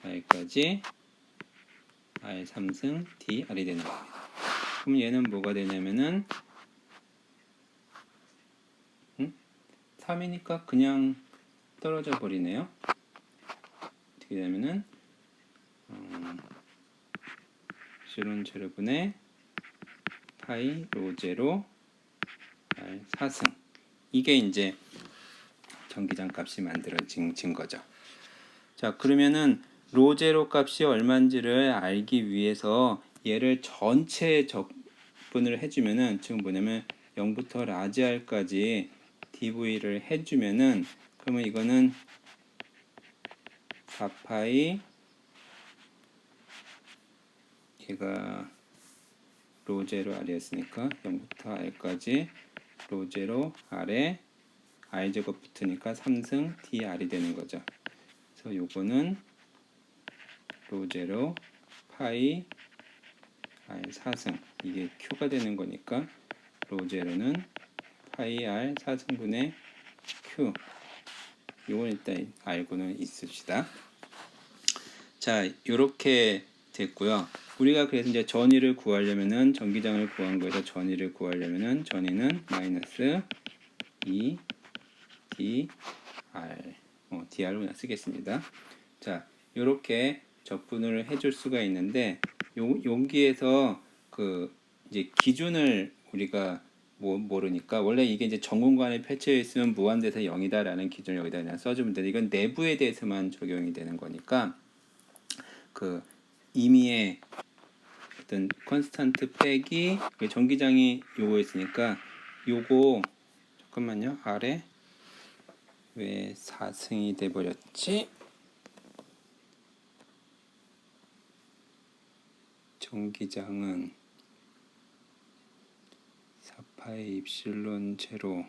r까지 r 3승 dr이 되는 겁니다. 그럼 얘는 뭐가 되냐면은 3이니까 그냥 떨어져 버리네요. 어떻게 되냐면은 입실론 제로분의 파이 로 제로 r 4승, 이게 이제 전기장 값이 만들어진 거죠. 자, 그러면은 로제로 값이 얼마인지를 알기 위해서 얘를 전체 적분을 해주면은, 지금 뭐냐면 0부터 라지 r까지 dv를 해주면은, 그러면 이거는 4파이, 얘가 로제로 r이었으니까 0부터 r까지 로제로 r에 r제곱 붙으니까 3승 dr이 되는 거죠. 그래서 요거는 로제로 파이 r 4승, 이게 q가 되는 거니까 로제로는 파이 r 4승분의 q, 요건 일단 알고는 있읍시다. 자, 요렇게 됐고요. 우리가 그래서 이제 전위를 구하려면은, 전기장을 구한 거에서 전위를 구하려면은 전위는 마이너스 2 dr, dr로 쓰겠습니다. 자, 요렇게 적분을 해줄 수가 있는데, 여기에서 그 이제 기준을 우리가 모르니까, 원래 이게 이제 정공간에 펼쳐 있으면 무한대에서 0이다라는 기준을 여기다 그냥 써주면 되는데, 이건 내부에 대해서만 적용이 되는 거니까, 그 임의의 어떤 컨스탄트 빼기 전기장이 요거 있으니까, 요거 잠깐만요, 아래 왜 4승이 돼 버렸지? 전기장은 4파이 입실론 제로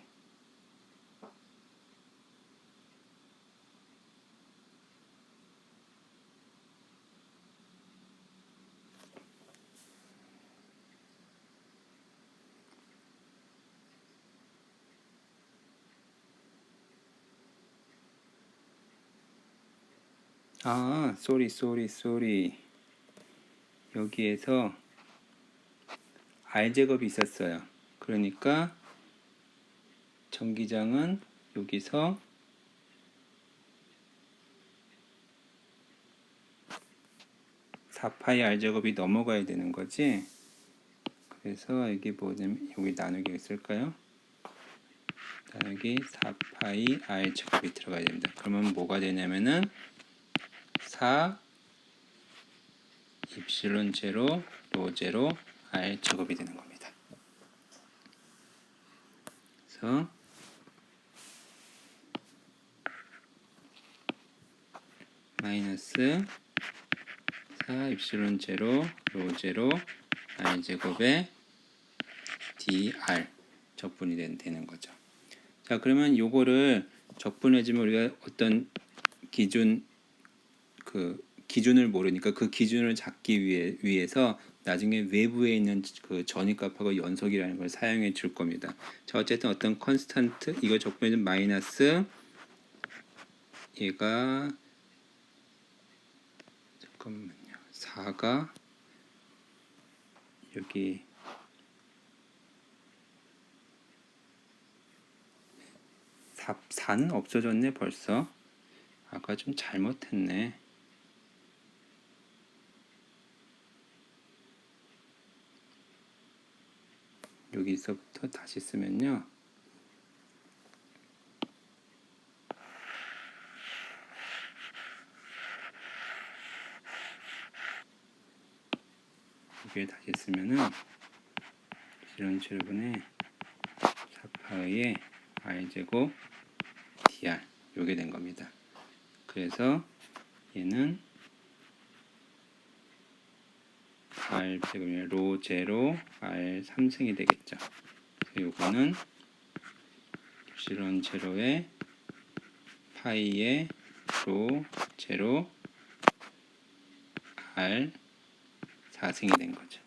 쏘리. 여기에서 r제곱이 있었어요. 그러니까 전기장은 여기서 4파이 r제곱이 넘어가야 되는 거지. 그래서 이게 뭐냐면, 여기 나누기 있을까요? 나누기 4파이 r제곱이 들어가야 됩니다. 그러면 뭐가 되냐면은 4 입실론 제로 로 제로 r제곱이 되는 겁니다. 그래서 마이너스 4 입실론 제로 로 제로 r제곱에 dr 적분이 되는 거죠. 자, 그러면 요거를 적분해주면 우리가 어떤 기준을 모르니까 그 기준을 잡기 위해서 나중에 외부에 있는 그 전위값하고 연속이라는 걸 사용해 줄 겁니다. 자, 어쨌든 어떤 컨스탄트, 이거 적분해주면 마이너스, 얘가 잠깐만요, 4가 여기 4는 없어졌네 벌써. 아까 좀 잘못했네. 여기서부터 다시 쓰면요, 여기에 다시 쓰면은 이런 제곱분의 4파이의 r제곱 dr, 요게 된 겁니다. 그래서 얘는 r 제곱이 로 제로 r 3승이 되겠죠. 그래서 요거는 입실론 제로에 파이의 로 제로 r 4승이 된 거죠.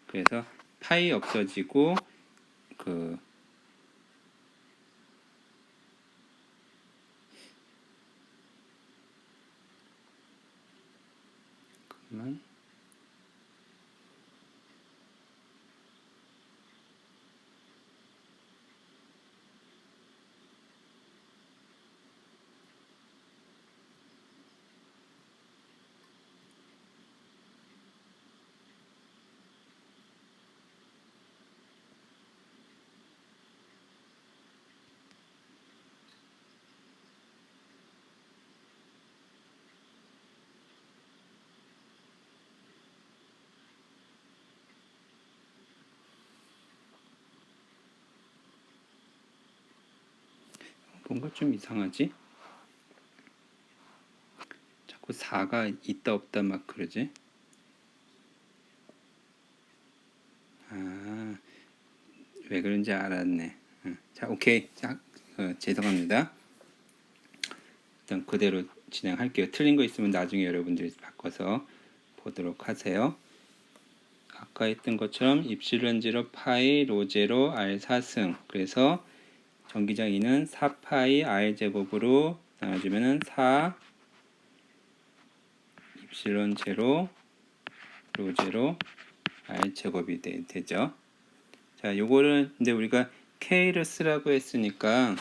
그래서 파이 없어지고 그만 뭔가 좀 이상하지? 자꾸 4가 있다 없다 막 그러지? 아, 왜 그런지 알았네. 자, 오케이. 자, 죄송합니다. 일단 그대로 진행할게요. 틀린 거 있으면 나중에 여러분들이 바꿔서 보도록 하세요. 아까 했던 것처럼 입실은 제로 파이 로 제로 r 4승. 그래서 전기장 2는 4파이 r 제곱으로 나눠주면은 4 입실론 제로 로 제로 r 제곱이 되죠. 자, 요거를 근데 우리가 k를 쓰라고 했으니까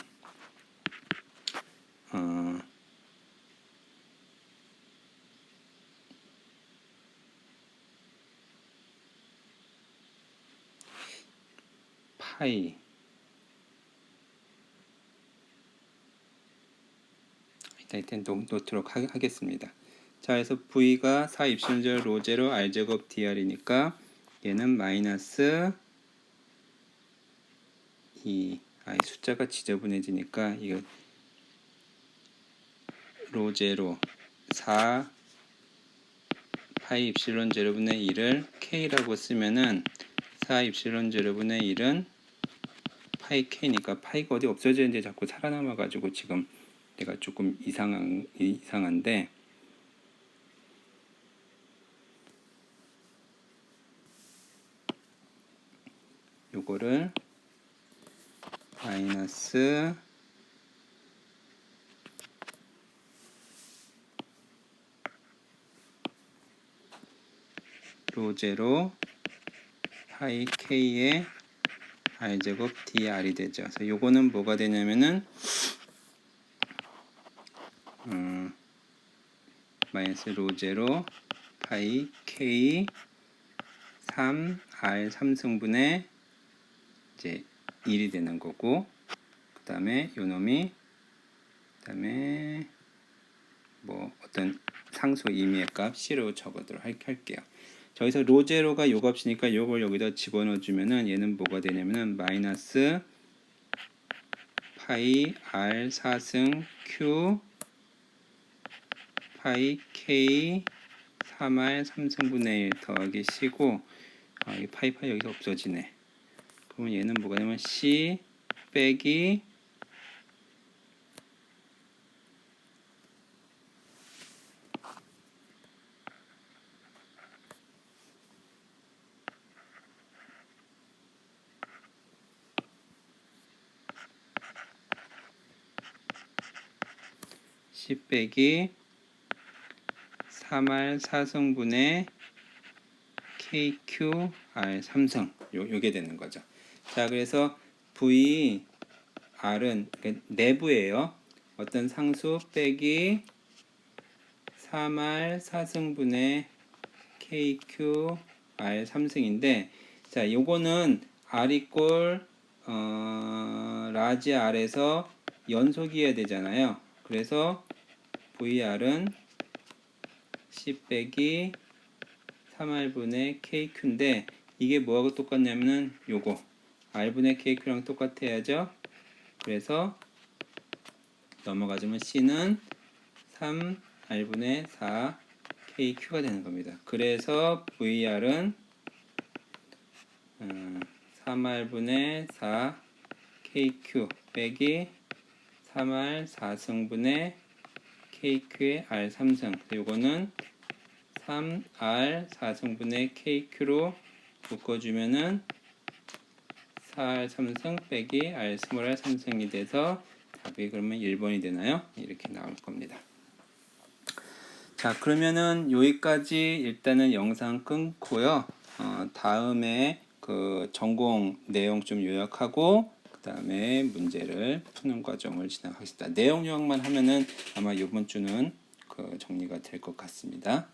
파이 일단 놓도록 하겠습니다. 자, 그래서 v가 4 입실절 로 제로 r 제곱 dr이니까 얘는 마이너스 2. 이 숫자가 지저분해지니까 이거 로 제로 4 파이 입실론 제로분의 1을 k라고 쓰면은 4 입실론 제로분의 1은 파이 k니까 파이가 어디 없어지는데 자꾸 살아남아 가지고 지금 내가 조금 이상한데 요거를 마이너스 로 제로 파이 k의 r제곱 dr이 되죠. 그래서 요거는 뭐가 되냐면은 마이너스 로 제로 파이 k 3 r 3승분의 이제 1이 되는 거고, 그 다음에 요놈이 그 다음에 뭐 어떤 상수 임의의 값 C로 적어도록 할게요. 저기서 로제로가 요 값이니까 요걸 여기다 집어넣어 주면은 얘는 뭐가 되냐면은 마이너스 파이 r 4승 q 파이 k 3r 3승분의 1 더하기 c고, 이 파이 여기서 없어지네. 그러면 얘는 뭐가 되냐면 c 빼기 C 빼기 3R 4승분의 KQ R 3승 요게 되는 거죠. 자, 그래서 V R은 내부예요. 어떤 상수 빼기 3R 4승분의 KQ R 3승인데, 자, 요거는 R 이꼴 라지 R에서 연속이어야 되잖아요. 그래서 VR은 C 빼기 3R분의 KQ인데, 이게 뭐하고 똑같냐면은 요거 R분의 KQ랑 똑같아야죠. 그래서 넘어가주면 C는 3R분의 4 KQ가 되는 겁니다. 그래서 VR은 3R분의 4 KQ 빼기 3R 4승분의 KQ의 R 3승, 요거는 3R 4승분의 KQ로 묶어주면은 4R 3승 빼기 R 스몰 R 3승이 돼서 답이 그러면 1번이 되나요? 이렇게 나올 겁니다. 자, 그러면은 여기까지 일단은 영상 끊고요. 다음에 그 전공 내용 좀 요약하고 그 다음에 문제를 푸는 과정을 진행하겠습니다. 내용 요약만 하면은 아마 이번 주는 그 정리가 될 것 같습니다.